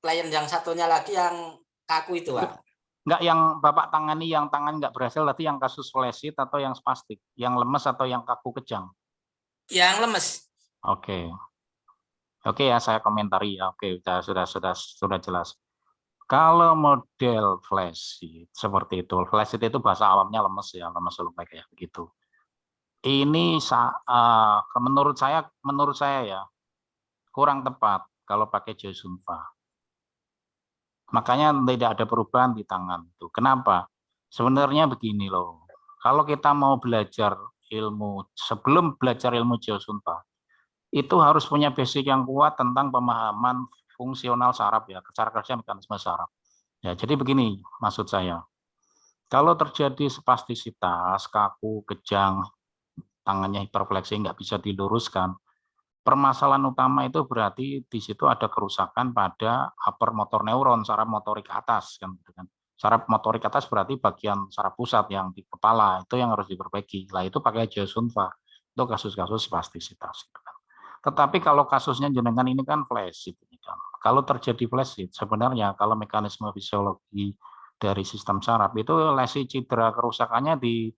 Speaker 8: klien yang satunya lagi yang kaku itu, Pak.
Speaker 7: Enggak, yang Bapak tangani yang tangan enggak berhasil, berarti yang kasus flaccid atau yang spastik? Yang lemes atau yang kaku kejang?
Speaker 8: Yang lemes.
Speaker 7: Oke. Oke ya, saya komentari ya. Oke, sudah jelas. Kalau model flash sheet seperti itu, flash sheet itu bahasa awamnya lemes ya, lemes lembek kayak begitu. Ini menurut saya ya kurang tepat kalau pakai geosunva. Makanya tidak ada perubahan di tangan itu. Kenapa? Sebenarnya begini loh. Kalau kita mau belajar ilmu, sebelum belajar ilmu geosunva, itu harus punya basic yang kuat tentang pemahaman fungsional saraf ya, cara kerja mekanisme saraf. Ya, jadi begini maksud saya. Kalau terjadi spastisitas, kaku, kejang, tangannya hiperfleksi, nggak bisa diluruskan, permasalahan utama itu berarti di situ ada kerusakan pada upper motor neuron, saraf motorik atas kan, gitu kan. Saraf motorik atas berarti bagian saraf pusat yang di kepala itu yang harus diperbaiki. Lah itu pakai geosunva. Itu kasus-kasus spastisitas. Gitu kan. Tetapi kalau kasusnya jenengan ini kan flash sheet, kan. Kalau terjadi flash sheet, sebenarnya kalau mekanisme fisiologi dari sistem saraf itu lesi cedera kerusakannya di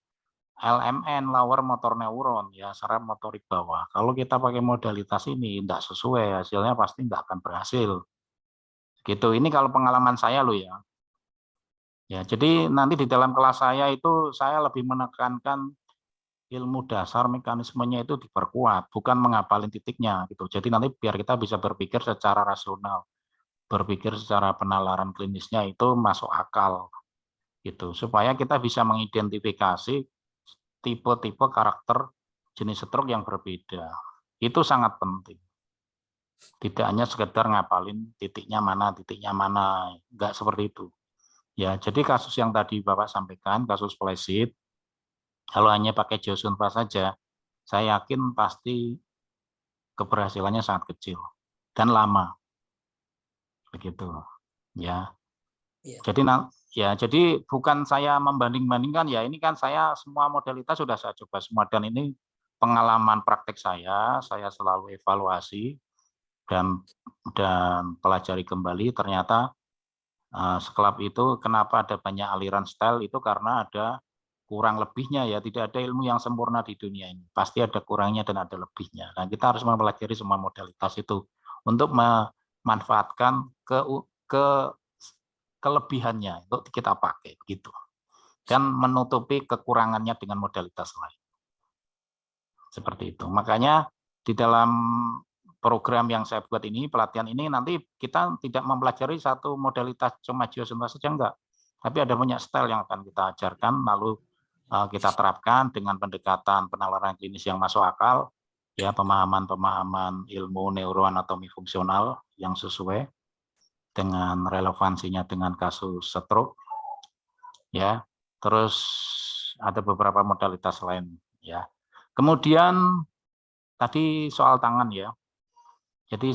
Speaker 7: LMN, lower motor neuron, ya saraf motorik bawah. Kalau kita pakai modalitas ini tidak sesuai, hasilnya pasti tidak akan berhasil. Gitu. Ini kalau pengalaman saya loh ya. Ya, jadi nanti di dalam kelas saya itu saya lebih menekankan ilmu dasar mekanismenya itu diperkuat, bukan menghafalin titiknya gitu. Jadi nanti biar kita bisa berpikir secara rasional, berpikir secara penalaran klinisnya itu masuk akal gitu. Supaya kita bisa mengidentifikasi tipe-tipe karakter jenis stroke yang berbeda. Itu sangat penting. Tidak hanya sekedar ngapalin titiknya mana, enggak seperti itu. Ya, jadi kasus yang tadi Bapak sampaikan, kasus flash sheet, kalau hanya pakai geosunva saja, saya yakin pasti keberhasilannya sangat kecil dan lama. Begitu. Ya. Jadi bukan saya membanding-bandingkan ya, ini kan saya semua modalitas sudah saya coba semua dan ini pengalaman praktek saya selalu evaluasi dan pelajari kembali ternyata sekelap itu kenapa ada banyak aliran style itu karena ada kurang lebihnya ya, tidak ada ilmu yang sempurna di dunia ini. Pasti ada kurangnya dan ada lebihnya. Nah, kita harus mempelajari semua modalitas itu untuk memanfaatkan kelebihannya untuk kita pakai gitu dan menutupi kekurangannya dengan modalitas lain seperti itu. Makanya di dalam program yang saya buat ini, pelatihan ini nanti kita tidak mempelajari satu modalitas cuma geosunva saja enggak, tapi ada banyak style yang akan kita ajarkan lalu kita terapkan dengan pendekatan penalaran klinis yang masuk akal ya, pemahaman ilmu neuroanatomi fungsional yang sesuai dengan relevansinya dengan kasus stroke ya, terus ada beberapa modalitas lain ya. Kemudian tadi soal tangan ya, jadi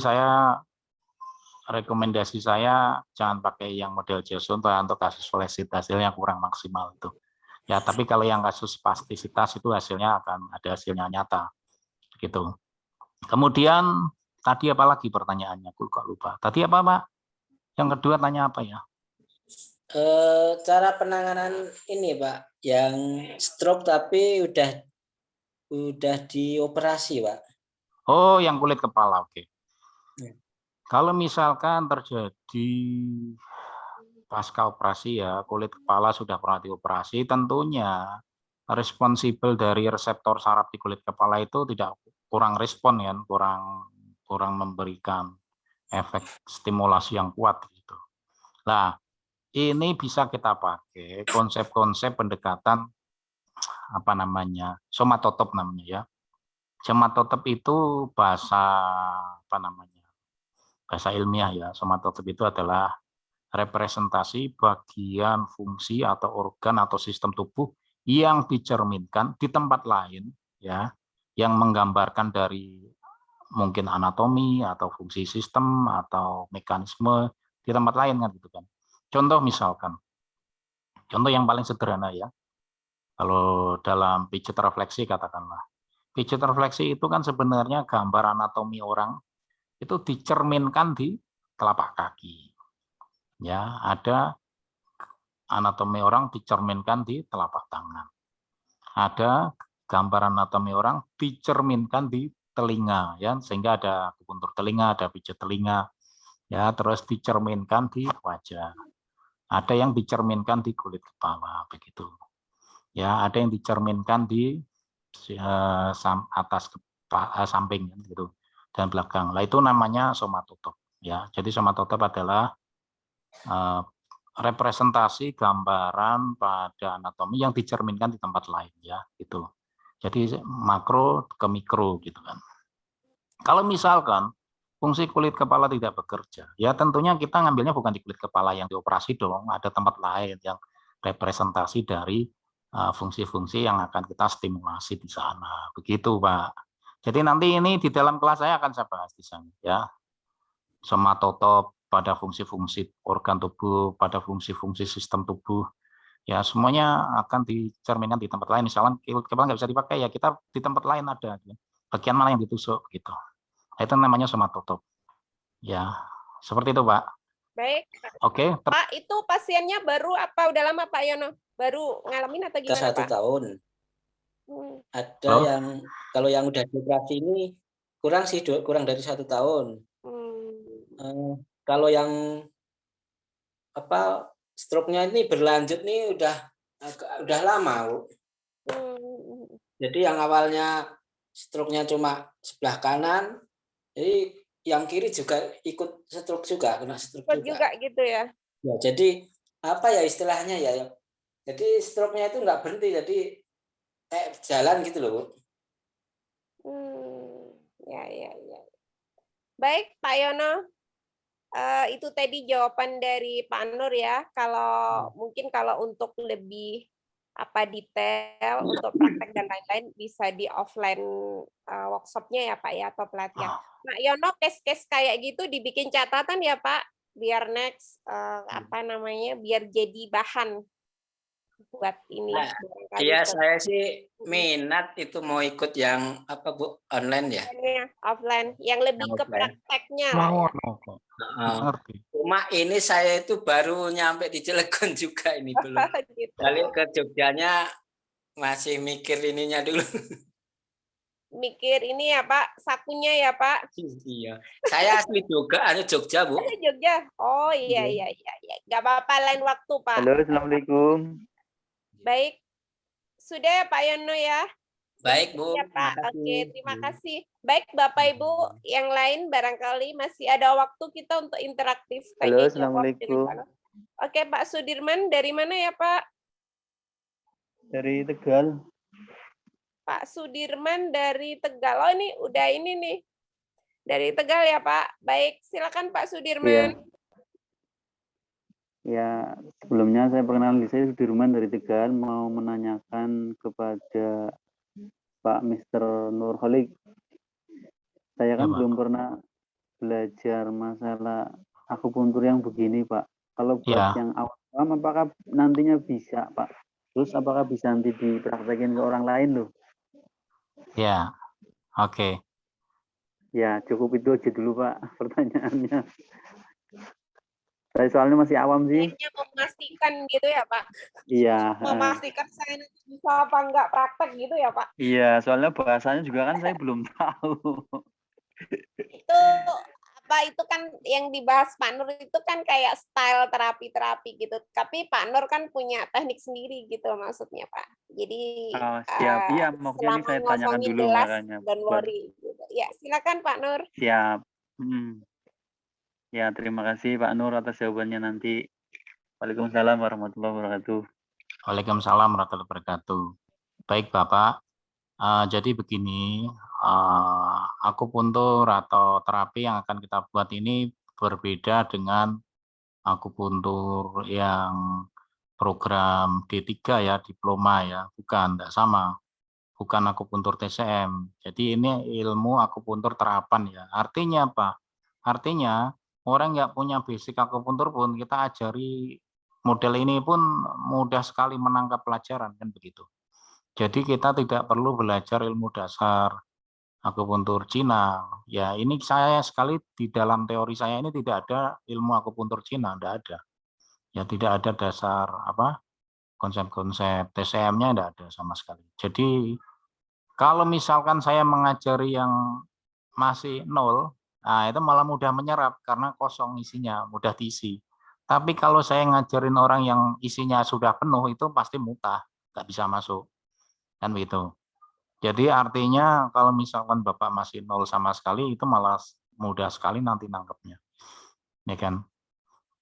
Speaker 7: rekomendasi saya jangan pakai yang model geosunva untuk kasus flash sheet, hasilnya kurang maksimal itu ya. Tapi kalau yang kasus spastisitas itu hasilnya akan ada hasilnya nyata gitu. Kemudian tadi apa lagi pertanyaannya, aku kok lupa tadi apa Pak? Yang kedua tanya apa ya?
Speaker 8: Cara penanganan ini Pak, yang stroke tapi udah dioperasi Pak.
Speaker 7: Oh, yang kulit kepala, oke. Kalau misalkan terjadi pasca operasi ya, kulit kepala sudah pernah dioperasi, tentunya responsibel dari reseptor saraf di kulit kepala itu tidak kurang respon ya, kurang memberikan efek stimulasi yang kuat gitu. Nah, ini bisa kita pakai konsep-konsep pendekatan apa namanya, somatotop namanya ya. Somatotop itu bahasa ilmiah ya. Somatotop itu adalah representasi bagian fungsi atau organ atau sistem tubuh yang dicerminkan di tempat lain ya, yang menggambarkan dari mungkin anatomi atau fungsi sistem atau mekanisme di tempat lain kan gitu kan. Contoh misalkan, contoh yang paling sederhana ya, kalau dalam pijet refleksi katakanlah, pijet refleksi itu kan sebenarnya gambar anatomi orang itu dicerminkan di telapak kaki. Ya, ada anatomi orang dicerminkan di telapak tangan. Ada gambar anatomi orang dicerminkan di telinga ya, sehingga ada akupuntur telinga, ada pijat telinga ya, terus dicerminkan di wajah. Ada yang dicerminkan di kulit kepala begitu. Ya, ada yang dicerminkan di atas samping gitu dan belakang. Lah itu namanya somatotop ya. Jadi somatotop adalah representasi gambaran pada anatomi yang dicerminkan di tempat lain ya, gitu. Jadi makro ke mikro gitu kan. Kalau misalkan fungsi kulit kepala tidak bekerja, ya tentunya kita ngambilnya bukan di kulit kepala yang dioperasi dong, ada tempat lain yang representasi dari fungsi-fungsi yang akan kita stimulasi di sana. Begitu, Pak. Jadi nanti ini di dalam kelas saya akan saya bahas di sana ya. Somatotop pada fungsi-fungsi organ tubuh, pada fungsi-fungsi sistem tubuh, ya semuanya akan dicerminkan di tempat lain. Misalnya kulit kepala nggak bisa dipakai, ya kita di tempat lain ada. Bagian mana yang ditusuk gitu. Itu namanya somatotop. Ya, seperti itu, Pak.
Speaker 1: Baik.
Speaker 7: Oke.
Speaker 1: Pak, itu pasiennya baru apa udah lama, Pak Yono? Baru ngalamin atau gimana,
Speaker 8: 1
Speaker 1: Pak?
Speaker 8: tahun. Ada
Speaker 7: Oh.
Speaker 8: yang kalau yang udah dioperasi ini kurang sih, kurang dari 1 tahun. Kalau yang apa stroke-nya ini berlanjut nih udah lama, Bu. Jadi yang awalnya stroke-nya cuma sebelah kanan, jadi yang kiri juga ikut stroke juga, kena stroke juga.
Speaker 1: Gitu ya.
Speaker 8: Ya, jadi apa ya istilahnya ya? Jadi stroke-nya itu nggak berhenti, jadi kayak jalan gitu loh, Bu.
Speaker 1: Ya. Baik, Pak Yono. Itu tadi jawaban dari Pak Nur ya. Kalau mungkin kalau untuk lebih detail untuk praktek dan lain-lain bisa di offline workshopnya ya Pak ya, atau pelatihan. Pak Yono, case-case kayak gitu dibikin catatan ya Pak, biar next biar jadi bahan buat ini.
Speaker 8: Iya, saya sih minat itu mau ikut yang apa, Bu, online ya?
Speaker 1: Offline, yang lebih ke prakteknya lah ya.
Speaker 8: Cuma ini saya itu baru nyampe di Cilegon juga ini, belum balik ke Jogjanya, masih mikir ininya dulu.
Speaker 1: Mikir ini ya Pak, sakunya ya Pak.
Speaker 8: Iya, saya asli Jogja, Bu.
Speaker 1: Jogja. Oh iya. Gak apa-apa, lain waktu Pak.
Speaker 9: Halo, Assalamualaikum.
Speaker 1: Baik, sudah ya Pak Yono ya.
Speaker 8: Baik, Bu.
Speaker 1: Ya Pak, oke, terima kasih. Baik Bapak Ibu, yang lain barangkali masih ada waktu kita untuk interaktif.
Speaker 9: Halo, Assalamualaikum.
Speaker 1: Oke, Pak Sudirman, dari mana ya Pak?
Speaker 9: Dari Tegal.
Speaker 1: Pak Sudirman dari Tegal. Oh ini udah ini nih. Dari Tegal ya Pak. Baik, silakan Pak Sudirman.
Speaker 9: Ya, sebelumnya saya perkenalkan, saya Sudirman dari Tegal, mau menanyakan kepada Pak Mr. Nurholik. Saya kan belum pernah belajar masalah akupuntur yang begini, Pak. Kalau buat yang awam, apakah nantinya bisa, Pak? Terus apakah bisa nanti dipraktekin ke orang lain loh?
Speaker 7: Ya, oke.
Speaker 9: Ya, cukup itu aja dulu, Pak, pertanyaannya. Saya soalnya masih awam sih.
Speaker 1: Memastikan gitu ya Pak?
Speaker 9: Iya.
Speaker 1: Memastikan saya bisa apa enggak praktek gitu ya Pak?
Speaker 9: Iya, soalnya bahasanya juga kan saya belum tahu.
Speaker 1: Itu kan yang dibahas Pak Nur itu kan kayak style terapi gitu. Tapi Pak Nur kan punya teknik sendiri gitu maksudnya Pak. Jadi
Speaker 9: siap. Iya, mungkin saya tanyakan dulu makanya.
Speaker 1: Don't worry. Gitu. Ya, silakan Pak Nur.
Speaker 9: Siap. Ya, terima kasih Pak Nur atas jawabannya nanti. Waalaikumsalam warahmatullahi wabarakatuh.
Speaker 7: Waalaikumsalam warahmatullahi wabarakatuh. Baik Bapak, jadi begini, akupuntur atau terapi yang akan kita buat ini berbeda dengan akupuntur yang program D3 ya, diploma ya, bukan, tidak sama. Bukan akupuntur TCM. Jadi ini ilmu akupuntur terapan ya. Artinya apa? Artinya orang nggak punya basic akupuntur pun kita ajari model ini pun mudah sekali menangkap pelajaran kan begitu. Jadi kita tidak perlu belajar ilmu dasar akupuntur Cina. Ya ini saya sekali di dalam teori saya ini tidak ada ilmu akupuntur Cina, tidak ada. Ya tidak ada dasar konsep-konsep TCM-nya tidak ada sama sekali. Jadi Kalau misalkan saya mengajari yang masih 0, nah itu malah mudah menyerap karena kosong isinya, mudah diisi. Tapi kalau saya ngajarin orang yang isinya sudah penuh itu pasti mutah, nggak bisa masuk. Kan begitu. Jadi artinya kalau misalkan Bapak masih 0 sama sekali itu malah mudah sekali nanti nangkepnya. Ya kan?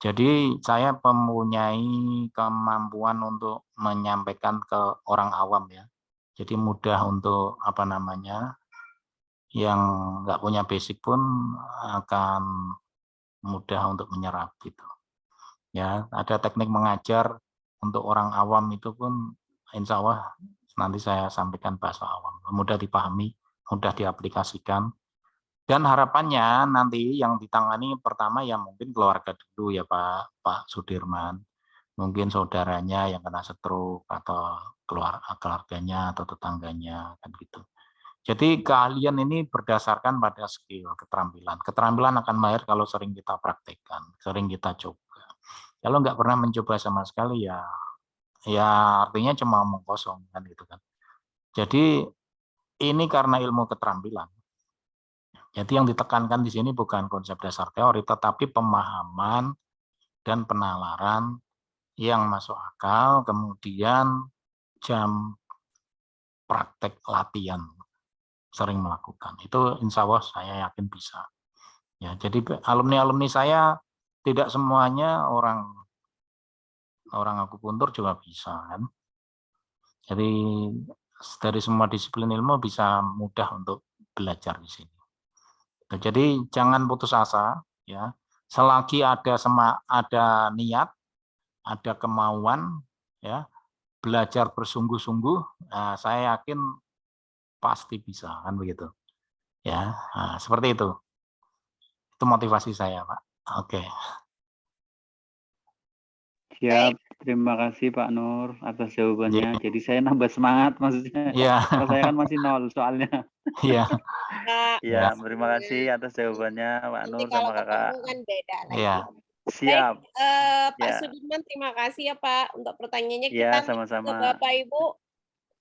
Speaker 7: Jadi saya mempunyai kemampuan untuk menyampaikan ke orang awam ya. Jadi mudah untuk apa namanya, yang nggak punya basic pun akan mudah untuk menyerap gitu. Ya, ada teknik mengajar untuk orang awam itu pun insya Allah nanti saya sampaikan bahasa awam, mudah dipahami, mudah diaplikasikan. Dan harapannya nanti yang ditangani pertama ya mungkin keluarga dulu ya Pak Sudirman. Mungkin saudaranya yang kena stroke atau keluarganya atau tetangganya kan gitu. Jadi keahlian ini berdasarkan pada skill, keterampilan. Keterampilan akan mahir kalau sering kita praktekkan, sering kita coba. Kalau nggak pernah mencoba sama sekali ya artinya cuma omong kosong kan gitu kan. Jadi ini karena ilmu keterampilan. Jadi yang ditekankan di sini bukan konsep dasar teori, tetapi pemahaman dan penalaran yang masuk akal, kemudian jam praktek latihan sering melakukan. Itu insya Allah saya yakin bisa. Ya, jadi alumni-alumni saya tidak semuanya orang akupuntur juga bisa kan. Jadi dari semua disiplin ilmu bisa mudah untuk belajar di sini. Jadi jangan putus asa ya. Selagi ada niat, ada kemauan ya, belajar bersungguh-sungguh, nah, saya yakin pasti bisa kan begitu. Ya, nah, seperti itu. Itu motivasi saya, Pak. Oke.
Speaker 9: Siap, terima kasih Pak Nur atas jawabannya. Jadi saya nambah semangat maksudnya.
Speaker 7: Iya.
Speaker 9: Kalau saya kan masih 0 soalnya.
Speaker 7: Iya.
Speaker 9: Iya, terima kasih atas jawabannya Pak Nur
Speaker 1: Kalau
Speaker 9: sama Kakak.
Speaker 1: ketemu kan beda lagi.
Speaker 7: Iya.
Speaker 9: Siap.
Speaker 1: Baik, Pak
Speaker 9: Ya.
Speaker 1: Sudirman, terima kasih ya Pak untuk pertanyaannya.
Speaker 9: Ya,
Speaker 1: Kita
Speaker 9: sama-sama.
Speaker 1: ke Bapak Ibu.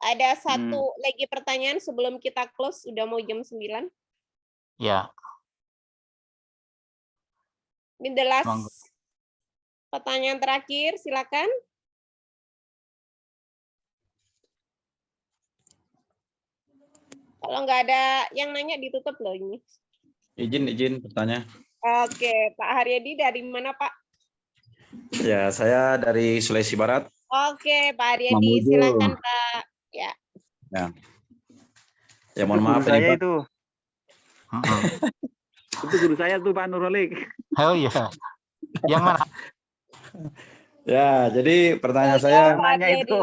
Speaker 1: Ada satu lagi pertanyaan sebelum kita close, udah mau jam 9.
Speaker 7: Ya.
Speaker 1: Ini the last
Speaker 7: Monggo.
Speaker 1: pertanyaan terakhir, silakan. Kalau nggak ada yang nanya ditutup loh ini.
Speaker 4: Izin bertanya.
Speaker 1: Oke, Pak Haryadi dari mana Pak?
Speaker 4: Ya, saya dari Sulawesi Barat.
Speaker 1: Oke, Pak Haryadi,
Speaker 4: Mamuju.
Speaker 1: silakan Pak. Ya.
Speaker 4: Ya, mohon maaf
Speaker 9: saya
Speaker 4: ini, Pak.
Speaker 9: itu. Itu guru saya tuh Pak Nurholik.
Speaker 7: Oh iya. Yang mana?
Speaker 4: Ya, jadi pertanyaan saya
Speaker 9: Nanya itu.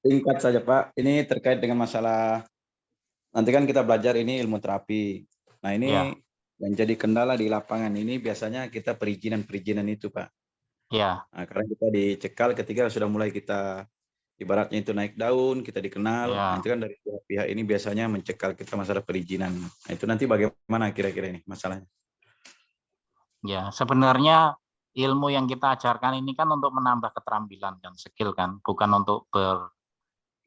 Speaker 4: singkat saja Pak. Ini terkait dengan masalah nanti kan kita belajar ini ilmu terapi. Nah, ini yang jadi kendala di lapangan ini biasanya kita perizinan itu Pak.
Speaker 7: Ya.
Speaker 4: Nah, karena kita dicekal ketika sudah mulai kita ibaratnya itu naik daun, kita dikenal. Nah, itu kan dari pihak ini biasanya mencekal kita masalah perizinan. Nah, itu nanti bagaimana kira-kira ini masalahnya?
Speaker 7: Ya, sebenarnya ilmu yang kita ajarkan ini kan untuk menambah keterampilan dan skill kan, bukan untuk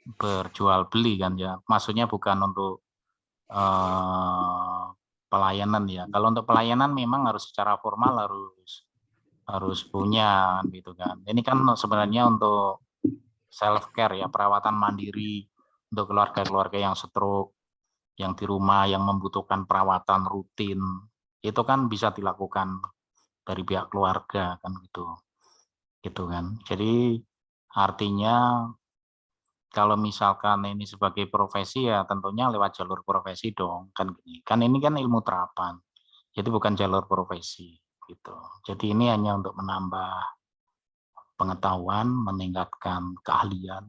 Speaker 7: berjual beli kan ya. Maksudnya bukan untuk pelayanan ya. Kalau untuk pelayanan memang harus secara formal harus punya gitu kan. Ini kan sebenarnya untuk self care ya, perawatan mandiri untuk keluarga-keluarga yang stroke, yang di rumah yang membutuhkan perawatan rutin. Itu kan bisa dilakukan dari pihak keluarga kan gitu kan. Jadi artinya kalau misalkan ini sebagai profesi ya tentunya lewat jalur profesi dong kan gini. Kan ini kan ilmu terapan, jadi bukan jalur profesi gitu. Jadi ini hanya untuk menambah pengetahuan, meningkatkan keahlian.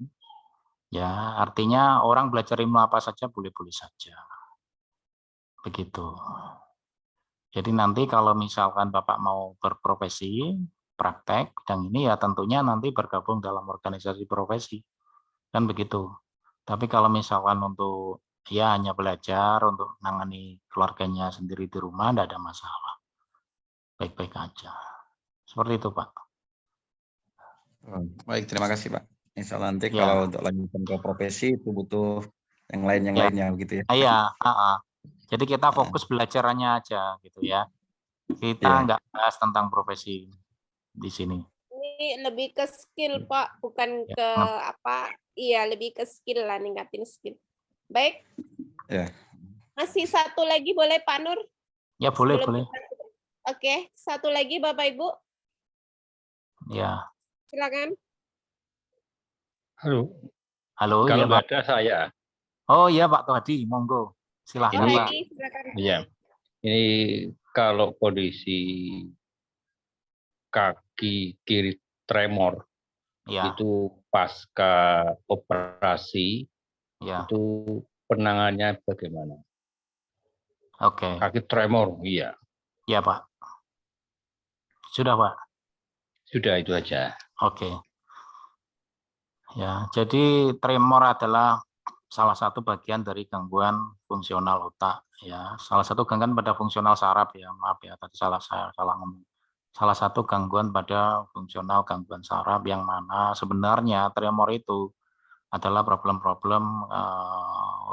Speaker 7: Ya artinya orang belajar ilmu apa saja boleh-boleh saja. Begitu. Jadi nanti kalau misalkan Bapak mau berprofesi, praktek bidang ini ya tentunya nanti bergabung dalam organisasi profesi. Kan begitu. Tapi kalau misalkan untuk ya hanya belajar untuk menangani keluarganya sendiri di rumah, tidak ada masalah. Baik-baik aja. Seperti itu, Pak.
Speaker 4: Baik, terima kasih Pak. Insya Allah nanti kalau untuk lanjutan ke profesi itu butuh yang
Speaker 7: Ya.
Speaker 4: lainnya begitu ya.
Speaker 7: Iya, jadi kita fokus belajarannya aja gitu ya. Kita
Speaker 4: Iya.
Speaker 7: nggak bahas tentang profesi di sini.
Speaker 1: Ini lebih ke skill, Pak, bukan
Speaker 7: Ya,
Speaker 1: ke apa. Iya, lebih ke skill lah, ningkatin skill. Baik.
Speaker 4: Ya.
Speaker 1: Masih satu lagi boleh Pak Nur?
Speaker 7: Ya boleh,
Speaker 1: Sebelum
Speaker 7: boleh.
Speaker 1: Oke, satu lagi Bapak Ibu,
Speaker 7: Ya.
Speaker 1: silakan.
Speaker 6: Halo.
Speaker 7: Halo,
Speaker 6: Kalau
Speaker 7: ya Pak.
Speaker 6: nggak ada saya.
Speaker 7: Oh iya Pak Tuhadi, monggo. Silahkan
Speaker 6: Ini-
Speaker 7: Pak.
Speaker 1: Silakan.
Speaker 6: Iya. Ini kalau kondisi kaki kiri tremor
Speaker 7: Ya,
Speaker 6: itu pasca operasi
Speaker 7: ya.
Speaker 6: itu penanganannya bagaimana?
Speaker 7: Oke.
Speaker 6: Kaki tremor, iya.
Speaker 7: Ya Pak. Sudah Pak.
Speaker 6: Sudah itu aja.
Speaker 7: Oke. Ya, jadi tremor adalah salah satu bagian dari gangguan fungsional otak ya. Salah satu gangguan pada fungsional saraf ya. Maaf ya, tadi saya salah ngomong. Salah satu gangguan pada fungsional gangguan saraf yang mana sebenarnya tremor itu adalah problem-problem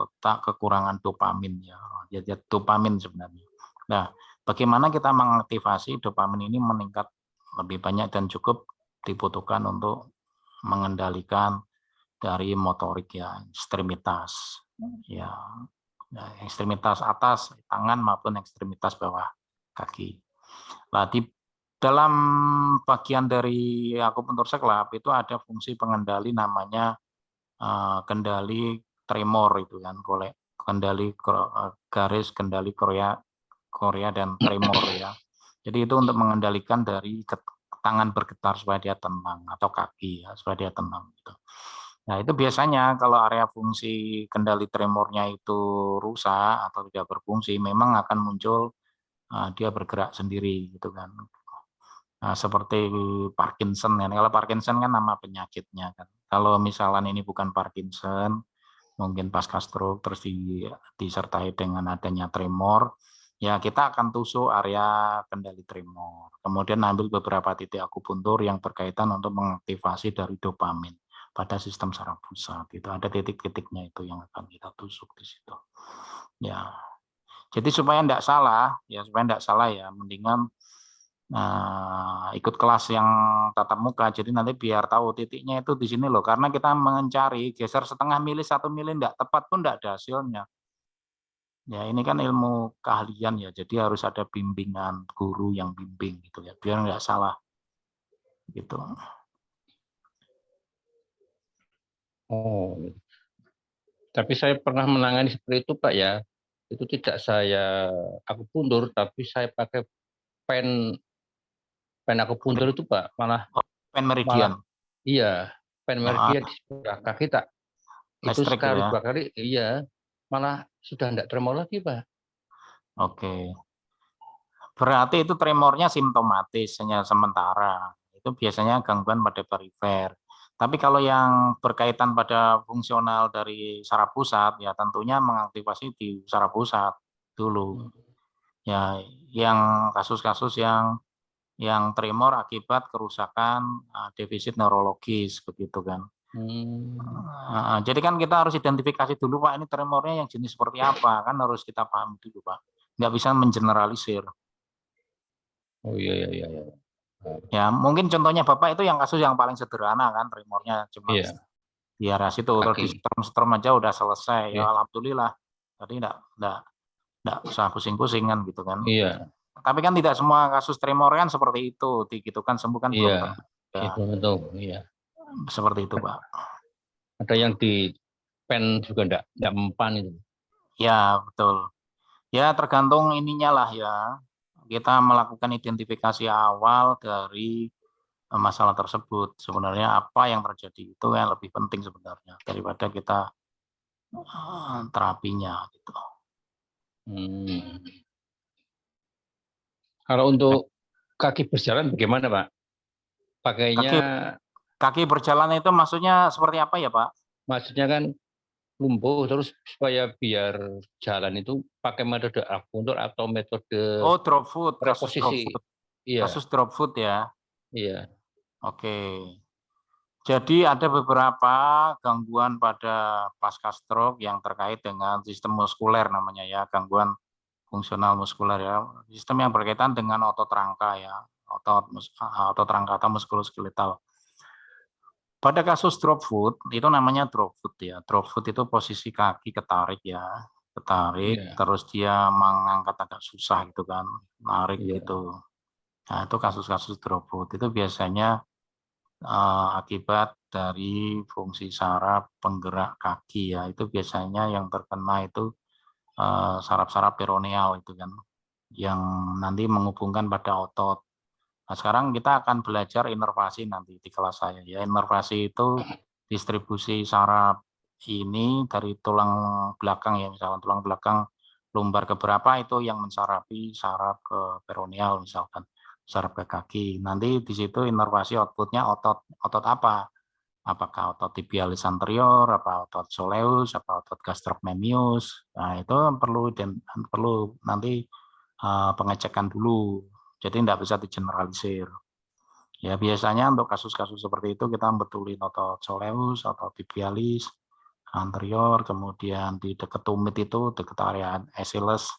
Speaker 7: otak kekurangan dopamin ya. Jadi dopamin sebenarnya. Nah, bagaimana kita mengaktifasi dopamin ini meningkat lebih banyak dan cukup dibutuhkan untuk mengendalikan dari motorik ya, ekstremitas ya, ekstremitas atas tangan maupun ekstremitas bawah kaki. Nah, di dalam bagian dari akupuntur seklap itu ada fungsi pengendali namanya kendali tremor itu kan, kendali garis kendali Korea dan tremor ya. Jadi itu untuk mengendalikan dari tangan bergetar supaya dia tenang atau kaki ya supaya dia tenang gitu. Nah, itu biasanya kalau area fungsi kendali tremornya itu rusak atau tidak berfungsi, memang akan muncul dia bergerak sendiri gitu kan. Nah, seperti Parkinson kan. Kalau Parkinson kan nama penyakitnya kan. Kalau misalnya ini bukan Parkinson, mungkin pasca stroke terus disertai dengan adanya tremor, ya kita akan tusuk area kendali tremor. Kemudian ambil beberapa titik akupuntur yang berkaitan untuk mengaktifasi dari dopamin pada sistem saraf pusat. Itu ada titik-titiknya itu yang akan kita tusuk di situ. Ya. Jadi supaya tidak salah, ya mendingan ikut kelas yang tatap muka. Jadi nanti biar tahu titiknya itu di sini loh. Karena kita mencari geser setengah mili, 1 mili tidak tepat pun tidak ada hasilnya. Ya ini kan ilmu keahlian ya. Jadi harus ada bimbingan guru yang bimbing gitu ya. Biar nggak salah gitu.
Speaker 6: Oh. Tapi saya pernah menangani seperti itu Pak ya. Itu tidak saya akupuntur, tapi saya pakai pen akupuntur itu Pak. Malah
Speaker 7: Meridian.
Speaker 6: Iya, pen meridian di sebelah kaki tak. Itu
Speaker 7: Listrik
Speaker 6: sekali
Speaker 7: ya.
Speaker 6: 2 kali, iya. Malah sudah tidak tremor lagi Pak.
Speaker 7: Oke. Berarti itu tremornya simptomatis hanya sementara. Itu biasanya gangguan pada perifer. Tapi kalau yang berkaitan pada fungsional dari saraf pusat, ya tentunya mengaktifasi di saraf pusat dulu. Ya, yang kasus-kasus yang tremor akibat kerusakan defisit neurologis begitu kan. Jadi kan kita harus identifikasi dulu Pak, ini tremornya yang jenis seperti apa, kan harus kita paham dulu Pak. Nggak bisa mengeneralisir.
Speaker 6: Oh iya.
Speaker 7: Ya, mungkin contohnya Bapak itu yang kasus yang paling sederhana kan, tremornya cuma di area situ, kalau di setrum aja udah selesai. Ya alhamdulillah. Tadi enggak usah pusing-pusing kan gitu kan.
Speaker 6: Iya.
Speaker 7: Tapi kan tidak semua kasus tremor kan seperti itu, gitu kan sembuh kan belum tentu.
Speaker 6: Itu betul, iya.
Speaker 7: Seperti itu, Pak.
Speaker 6: Ada yang di pen juga enggak mempan itu.
Speaker 7: Ya, betul. Ya, tergantung ininya lah ya. Kita melakukan identifikasi awal dari masalah tersebut. Sebenarnya apa yang terjadi itu yang lebih penting sebenarnya daripada kita terapinya gitu.
Speaker 6: Kalau untuk kaki berjalan bagaimana Pak? Pakainya
Speaker 7: kaki berjalan itu maksudnya seperti apa ya Pak?
Speaker 6: Maksudnya kan lumpuh terus supaya biar jalan itu pakai metode akupuntur atau metode
Speaker 7: drop foot,
Speaker 6: reposisi.
Speaker 7: Iya. Kasus drop foot ya.
Speaker 6: Iya.
Speaker 7: Oke. Jadi ada beberapa gangguan pada pasca stroke yang terkait dengan sistem muskuler namanya ya, gangguan fungsional muskuler ya, sistem yang berkaitan dengan otot rangka ya, otot rangka atau muskuloskeletal. Pada kasus drop foot itu namanya drop foot ya. Drop foot itu posisi kaki ketarik ya, ketarik, terus dia mengangkat agak susah gitu kan, narik gitu. Nah itu kasus-kasus drop foot itu biasanya akibat dari fungsi saraf penggerak kaki ya, itu biasanya yang terkena itu saraf-saraf peroneal itu kan, yang nanti menghubungkan pada otot. Nah sekarang kita akan belajar inervasi nanti di kelas saya ya. Inervasi itu distribusi saraf ini dari tulang belakang ya, misalkan tulang belakang lumbar keberapa itu yang mensarafi saraf ke peroneal misalkan, saraf ke kaki. Nanti di situ inervasi outputnya otot apa? Apakah otot tibialis anterior, apa otot soleus, apa otot gastrocnemius. Nah itu perlu nanti pengecekan dulu. Jadi tidak bisa digeneralisir. Ya biasanya untuk kasus-kasus seperti itu kita betulin otot soleus, otot tibialis anterior, kemudian di dekat tumit itu dekat area Achilles,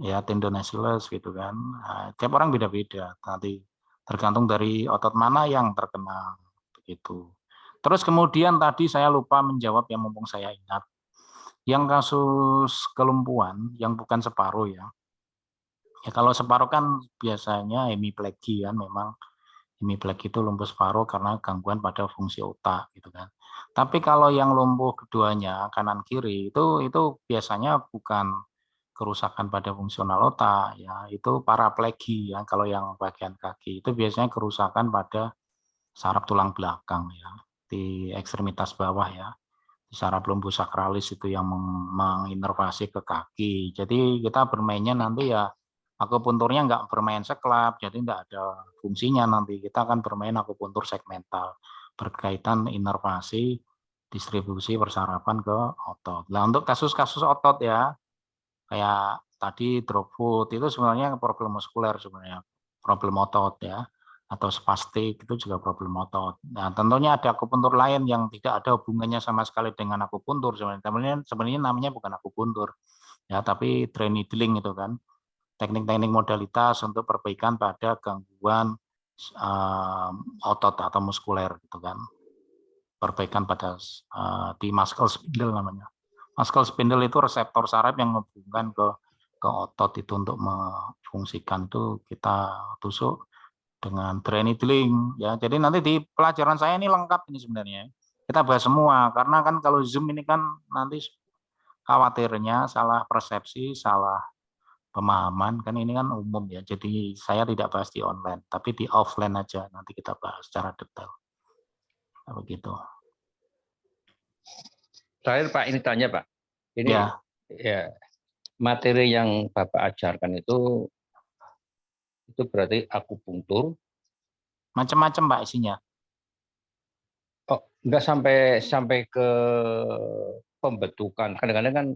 Speaker 7: ya tendon Achilles gitu kan. Nah, tiap orang beda-beda. Nanti tergantung dari otot mana yang terkena begitu. Terus kemudian tadi saya lupa menjawab yang mumpung saya ingat. Yang kasus kelumpuhan yang bukan separuh ya. Ya kalau separuh kan biasanya hemiplegia kan, memang hemiplegia itu lumpuh separuh karena gangguan pada fungsi otak gitu kan. Tapi kalau yang lumpuh keduanya kanan kiri itu biasanya bukan kerusakan pada fungsional otak ya, itu paraplegia ya. Kalau yang bagian kaki itu biasanya kerusakan pada saraf tulang belakang ya, di ekstremitas bawah ya. Di saraf lumbosakralis itu yang menginervasi ke kaki. Jadi kita bermainnya nanti ya akupunturnya nggak bermain seklap, jadi nggak ada fungsinya nanti. Kita akan bermain akupuntur segmental berkaitan inervasi distribusi persarafan ke otot. Nah untuk kasus-kasus otot ya, kayak tadi drop foot itu sebenarnya problem muskuler sebenarnya, problem otot ya, atau spastik itu juga problem otot. Nah tentunya ada akupuntur lain yang tidak ada hubungannya sama sekali dengan akupuntur sebenarnya namanya bukan akupuntur ya, tapi dry needling itu kan, teknik-teknik modalitas untuk perbaikan pada gangguan otot atau muskuler gitu kan, perbaikan pada di muscle spindle namanya. Muscle spindle itu reseptor saraf yang menghubungkan ke otot itu untuk memfungsikan, itu kita tusuk dengan dry needling ya. Jadi nanti di pelajaran saya ini lengkap ini sebenarnya. Kita bahas semua karena kan kalau Zoom ini kan nanti khawatirnya salah persepsi, salah pemahaman kan, ini kan umum ya. Jadi saya tidak bahas di online, tapi di offline aja nanti kita bahas secara detail. Begitu.
Speaker 6: Terakhir Pak, ini tanya Pak. Ini ya materi yang Bapak ajarkan itu berarti akupunktur.
Speaker 7: Macam-macam Pak isinya.
Speaker 6: Oh, enggak sampai ke pembentukan. Kadang-kadang kan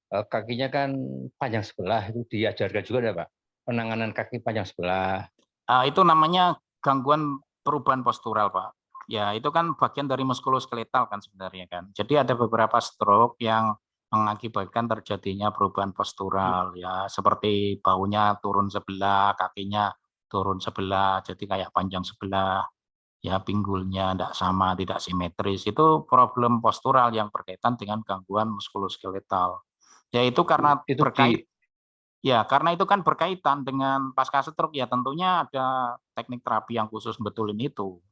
Speaker 6: kakinya kan panjang sebelah, itu diajarkan juga ada Pak. Penanganan kaki panjang sebelah.
Speaker 7: Itu namanya gangguan perubahan postural Pak. Ya itu kan bagian dari muskuloskeletal kan sebenarnya kan. Jadi ada beberapa stroke yang mengakibatkan terjadinya perubahan postural ya, seperti baunya turun sebelah, kakinya turun sebelah, jadi kayak panjang sebelah, ya pinggulnya tidak sama, tidak simetris. Itu problem postural yang berkaitan dengan gangguan muskuloskeletal. Ya itu karena karena itu kan berkaitan dengan pasca stroke ya, tentunya ada teknik terapi yang khusus betulin itu.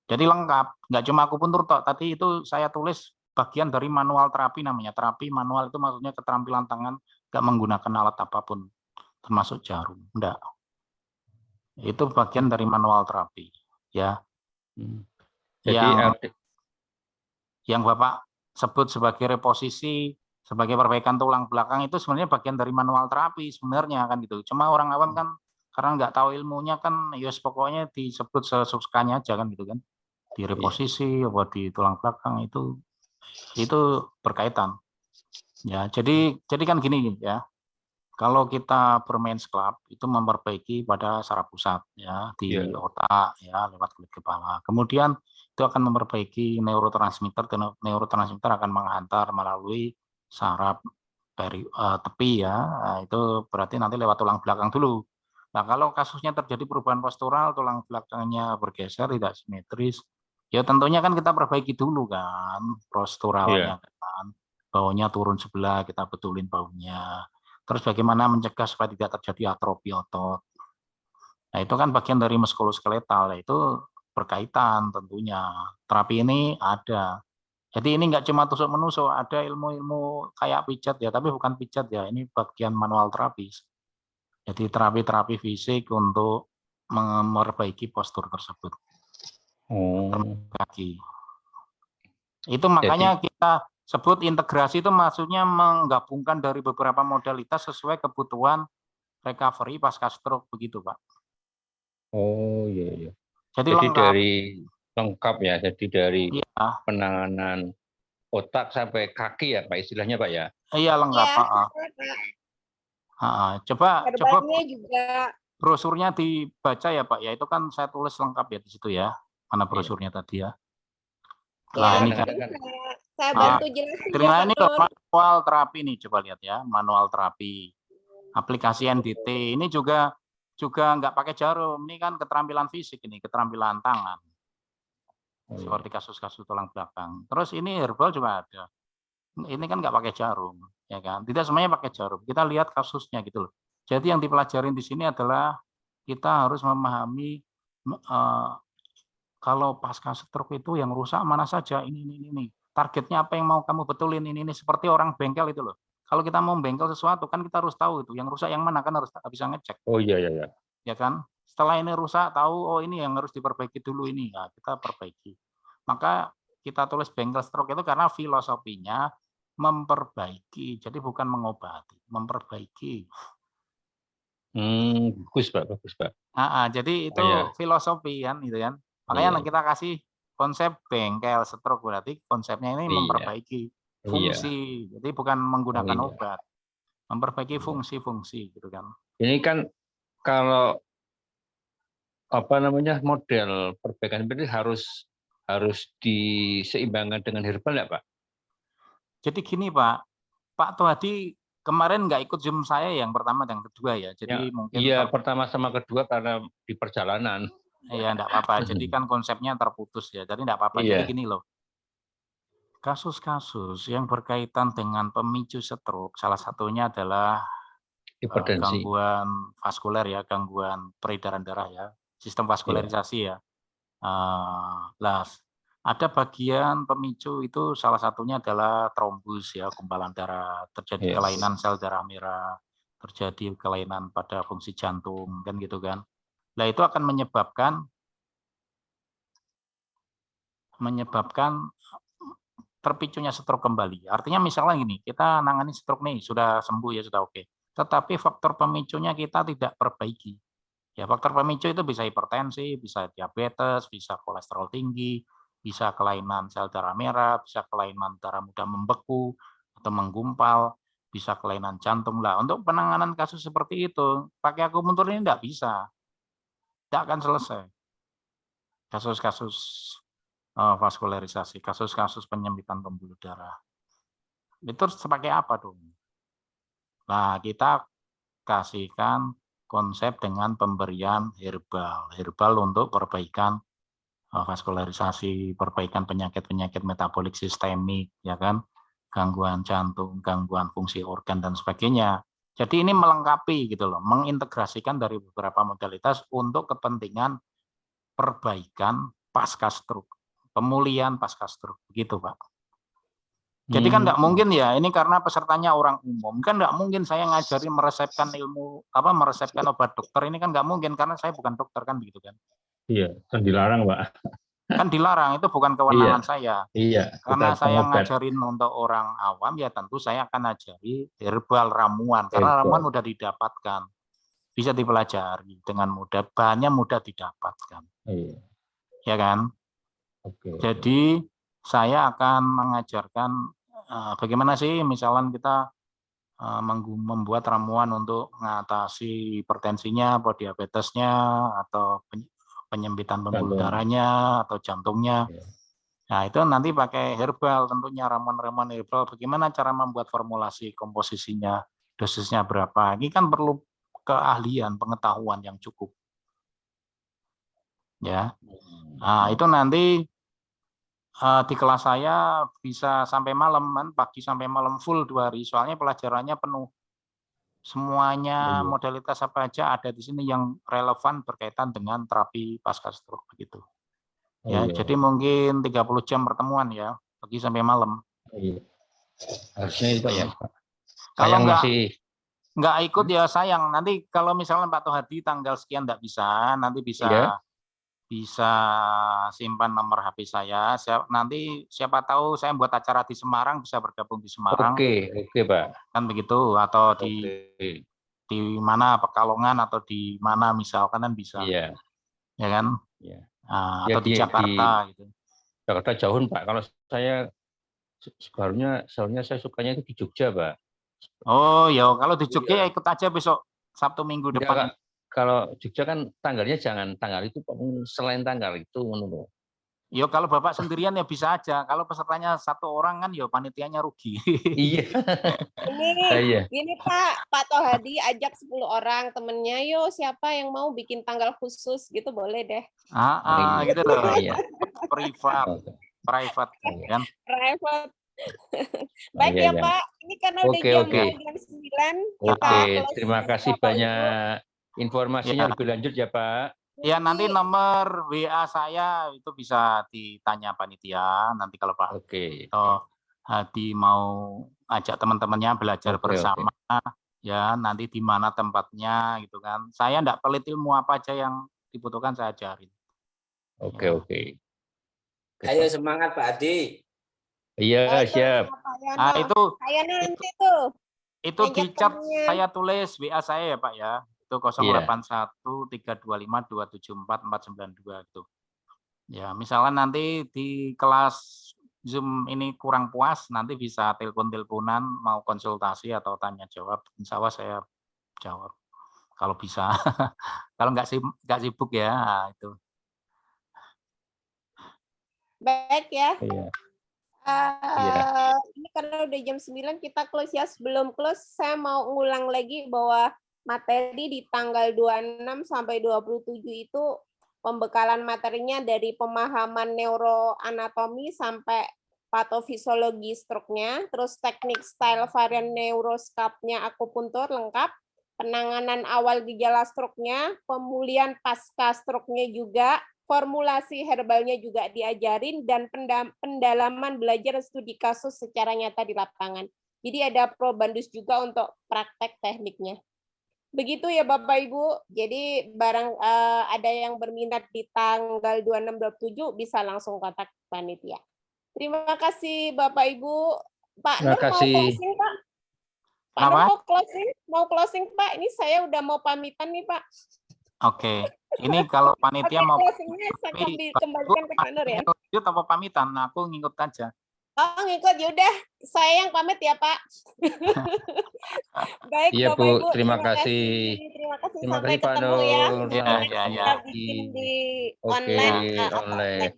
Speaker 7: Jadi lengkap, nggak cuma akupuntur toh, tadi itu saya tulis bagian dari manual terapi namanya. Terapi manual itu maksudnya keterampilan tangan, nggak menggunakan alat apapun, termasuk jarum, enggak. Itu bagian dari manual terapi, ya.
Speaker 6: Jadi
Speaker 7: yang Bapak sebut sebagai reposisi, sebagai perbaikan tulang belakang itu sebenarnya bagian dari manual terapi sebenarnya kan gitu. Cuma orang awam kan karena nggak tahu ilmunya kan, ya pokoknya disebut sesukanya aja kan gitu kan. Di reposisi apa di tulang belakang itu berkaitan. Ya, jadi kan gini ya. Kalau kita bermain club itu memperbaiki pada saraf pusat ya di otak ya lewat kulit kepala. Kemudian itu akan memperbaiki neurotransmitter dan neurotransmitter akan menghantar melalui saraf tepi ya. Nah, itu berarti nanti lewat tulang belakang dulu. Nah, kalau kasusnya terjadi perubahan postural, tulang belakangnya bergeser tidak simetris, ya tentunya kan kita perbaiki dulu kan posturalnya kan. Baunya turun sebelah, kita betulin baunya. Terus bagaimana mencegah supaya tidak terjadi atrofi otot. Nah, itu kan bagian dari muskuloskeletal, itu berkaitan tentunya. Terapi ini ada. Jadi ini nggak cuma tusuk-menusuk, ada ilmu-ilmu kayak pijat ya, tapi bukan pijat ya, ini bagian manual terapis. Jadi terapi-terapi fisik untuk memperbaiki postur tersebut. Itu makanya kita sebut integrasi itu maksudnya menggabungkan dari beberapa modalitas sesuai kebutuhan recovery pasca stroke begitu, Pak.
Speaker 6: Oh iya iya.
Speaker 7: Jadi
Speaker 6: lengkap. Dari lengkap ya. Jadi dari penanganan otak sampai kaki ya Pak istilahnya Pak ya.
Speaker 7: Iya lengkap. Coba
Speaker 1: juga
Speaker 7: brosurnya dibaca ya Pak ya. Itu kan saya tulis lengkap ya di situ ya. Mana brosurnya tadi ya. Nah, ini kan
Speaker 1: saya bantu jelasin ya,
Speaker 7: ini manual terapi nih, coba lihat ya, manual terapi. Aplikasi NDT ini juga nggak pakai jarum, ini kan keterampilan fisik ini, keterampilan tangan. Seperti kasus-kasus tulang belakang. Terus ini herbal juga ada. Ini kan nggak pakai jarum, ya kan? Tidak semuanya pakai jarum. Kita lihat kasusnya gitu loh. Jadi yang dipelajarin di sini adalah kita harus memahami kalau pasca stroke itu yang rusak mana saja ini. Targetnya apa yang mau kamu betulin ini seperti orang bengkel itu loh. Kalau kita mau bengkel sesuatu kan kita harus tahu itu yang rusak yang mana kan harus bisa ngecek.
Speaker 6: Oh iya.
Speaker 7: Ya kan? Setelah ini rusak tahu oh ini yang harus diperbaiki dulu ini. Ya, kita perbaiki. Maka kita tulis bengkel stroke itu karena filosofinya memperbaiki. Jadi bukan mengobati, memperbaiki.
Speaker 6: Bagus Pak.
Speaker 7: Jadi itu filosofi kan gitu kan. Makanya kita kasih konsep bengkel stroke berarti konsepnya ini memperbaiki fungsi. Jadi bukan menggunakan obat. Memperbaiki fungsi-fungsi gitu kan.
Speaker 6: Ini kan kalau model perbaikan ini harus diseimbangkan dengan herbal ya Pak?
Speaker 7: Jadi gini Pak Tohadi kemarin nggak ikut Zoom saya yang pertama dan kedua ya. Jadi mungkin
Speaker 6: pertama sama kedua karena di perjalanan.
Speaker 7: Iya, enggak apa-apa. Jadi kan konsepnya terputus ya. Jadi enggak apa-apa. Jadi gini loh. Kasus-kasus yang berkaitan dengan pemicu stroke, salah satunya adalah gangguan vaskuler ya, gangguan peredaran darah ya, sistem vaskularisasi ya. Ada bagian pemicu itu salah satunya adalah trombus ya, gumpalan darah, terjadi kelainan sel darah merah, terjadi kelainan pada fungsi jantung kan gitu kan. Nah, itu akan menyebabkan terpicunya stroke kembali. Artinya misalnya gini, kita nangani stroke nih, sudah sembuh ya, sudah oke. Tetapi faktor pemicunya kita tidak perbaiki. Ya, faktor pemicu itu bisa hipertensi, bisa diabetes, bisa kolesterol tinggi, bisa kelainan sel darah merah, bisa kelainan darah mudah membeku atau menggumpal, bisa kelainan jantung. Lah, untuk penanganan kasus seperti itu, pakai akupuntur ini tidak bisa. Tidak akan selesai. Kasus-kasus vaskularisasi, kasus-kasus penyempitan pembuluh darah. Itu sebagai apa dong? Nah, kita kasihkan konsep dengan pemberian herbal untuk perbaikan vaskularisasi, perbaikan penyakit-penyakit metabolik sistemik, ya kan, gangguan jantung, gangguan fungsi organ dan sebagainya. Jadi ini melengkapi gitu loh, mengintegrasikan dari beberapa modalitas untuk kepentingan perbaikan pasca stroke, pemulihan pasca stroke, begitu Pak. Jadi kan enggak mungkin ya, ini karena pesertanya orang umum, kan enggak mungkin saya ngajari meresepkan meresepkan obat dokter, ini kan enggak mungkin karena saya bukan dokter kan begitu kan.
Speaker 6: Iya, kan dilarang Pak.
Speaker 7: Kan dilarang, itu bukan kewenangan saya.
Speaker 6: Iya.
Speaker 7: Karena saya ngajarin untuk orang awam, ya tentu saya akan ajari herbal ramuan, karena ramuan mudah didapatkan. Bisa dipelajari dengan mudah, bahannya mudah didapatkan.
Speaker 6: Iya.
Speaker 7: Ya kan?
Speaker 6: Oke.
Speaker 7: Jadi saya akan mengajarkan bagaimana sih misalnya kita membuat ramuan untuk mengatasi hipertensinya, atau diabetesnya, atau penyempitan pembuluh
Speaker 6: Jantung.
Speaker 7: darahnya, atau jantungnya. Nah, itu nanti pakai herbal, tentunya ramuan-ramuan herbal. Bagaimana cara membuat formulasi, komposisinya, dosisnya berapa. Ini kan perlu keahlian, pengetahuan yang cukup. Ya, nah, itu nanti di kelas saya bisa sampai malam, kan, pagi sampai malam full 2 hari, soalnya pelajarannya penuh. Semuanya modalitas apa aja ada di sini yang relevan berkaitan dengan terapi pasca stroke begitu. Ya, jadi mungkin 30 jam pertemuan ya, pagi sampai malam.
Speaker 6: Harusnya itu ya, Pak.
Speaker 7: Kalau
Speaker 6: Sayang
Speaker 7: nggak ikut ya sayang. Nanti kalau misalnya Pak Tohadi tanggal sekian nggak bisa, nanti bisa simpan nomor HP saya. Nanti siapa tahu saya buat acara di Semarang, bisa bergabung di Semarang.
Speaker 6: Oke, Pak.
Speaker 7: Kan begitu, atau di mana Pekalongan atau di mana misalkan kan bisa.
Speaker 6: Iya.
Speaker 7: Ya kan?
Speaker 6: Iya.
Speaker 7: Nah, atau di Jakarta gitu.
Speaker 6: Jakarta jauh, Pak. Kalau saya sebenarnya saya sukanya itu di Jogja, Pak.
Speaker 7: Oh, ya kalau di Jogja ikut aja besok Sabtu Minggu depan.
Speaker 6: Kalau Jogja kan tanggalnya jangan tanggal itu, selain tanggal itu menurut.
Speaker 7: Yo, kalau Bapak sendirian ya bisa aja. Kalau pesertanya 1 orang kan ya panitianya rugi.
Speaker 6: Iya.
Speaker 1: Ini Pak Tohadi ajak 10 orang temennya, yuk siapa yang mau bikin tanggal khusus gitu boleh deh.
Speaker 7: Gitu loh. Private kan.
Speaker 1: Private. Baik ya Pak, ini karena udah jam 9.
Speaker 6: Oke, terima kasih banyak informasinya lebih lanjut ya Pak.
Speaker 7: Ya, nanti nomor WA saya itu bisa ditanya panitia. Nanti kalau Pak Hadi mau ajak teman-temannya belajar bersama, ya nanti di mana tempatnya gitu kan. Saya enggak pelit ilmu apa aja yang dibutuhkan saya ajarin.
Speaker 6: Oke.
Speaker 8: Ayo semangat Pak Hadi.
Speaker 6: Iya, siap.
Speaker 7: Nah, itu
Speaker 1: nanti tuh.
Speaker 7: Itu di chat saya tulis WA saya ya Pak ya. Itu 081-325-274-492 itu. Ya, misalkan nanti di kelas Zoom ini kurang puas, nanti bisa telepon-teleponan, mau konsultasi atau tanya jawab, insya Allah saya jawab kalau bisa. Kalau nggak sibuk ya, nah, itu.
Speaker 1: Baik ya. Ini karena udah jam 9 kita close ya. Sebelum close saya mau ngulang lagi bahwa materi di tanggal 26 sampai 27 itu pembekalan materinya dari pemahaman neuroanatomi sampai patofisiologi stroke-nya, terus teknik style varian neuroscope-nya akupuntur lengkap, penanganan awal gejala stroke-nya, pemulihan pasca stroke-nya juga, formulasi herbalnya juga diajarin, dan pendalaman belajar studi kasus secara nyata di lapangan. Jadi ada probandus juga untuk praktek tekniknya. Begitu ya Bapak Ibu. Jadi barang ada yang berminat di tanggal 26-27 bisa langsung kontak panitia. Terima kasih Bapak Ibu. Pak Nur mau closing Pak? Pak Nur mau closing Pak? Ini saya udah mau pamitan nih Pak.
Speaker 7: Oke. Ini kalau panitia mau
Speaker 1: closingnya saya kembalikan ke Pak Nur ya.
Speaker 7: Lanjut apa pamitan? Nah, aku ngikut aja.
Speaker 1: Oh, ngikut yaudah. Saya yang pamit ya Pak. Baik,
Speaker 6: iya
Speaker 1: Bapak
Speaker 6: Bu,
Speaker 1: Ibu,
Speaker 6: terima kasih.
Speaker 1: Terima kasih sampai ketemu ya.
Speaker 7: Ya.
Speaker 1: Bikin di
Speaker 6: online.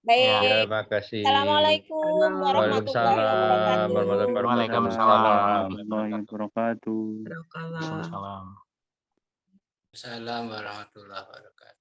Speaker 1: Baik.
Speaker 6: Ya, terima kasih.
Speaker 1: Assalamualaikum warahmatullahi wabarakatuh.
Speaker 7: Waalaikumsalam warahmatullahi wabarakatuh.
Speaker 8: Waalaikumsalam warahmatullahi wabarakatuh.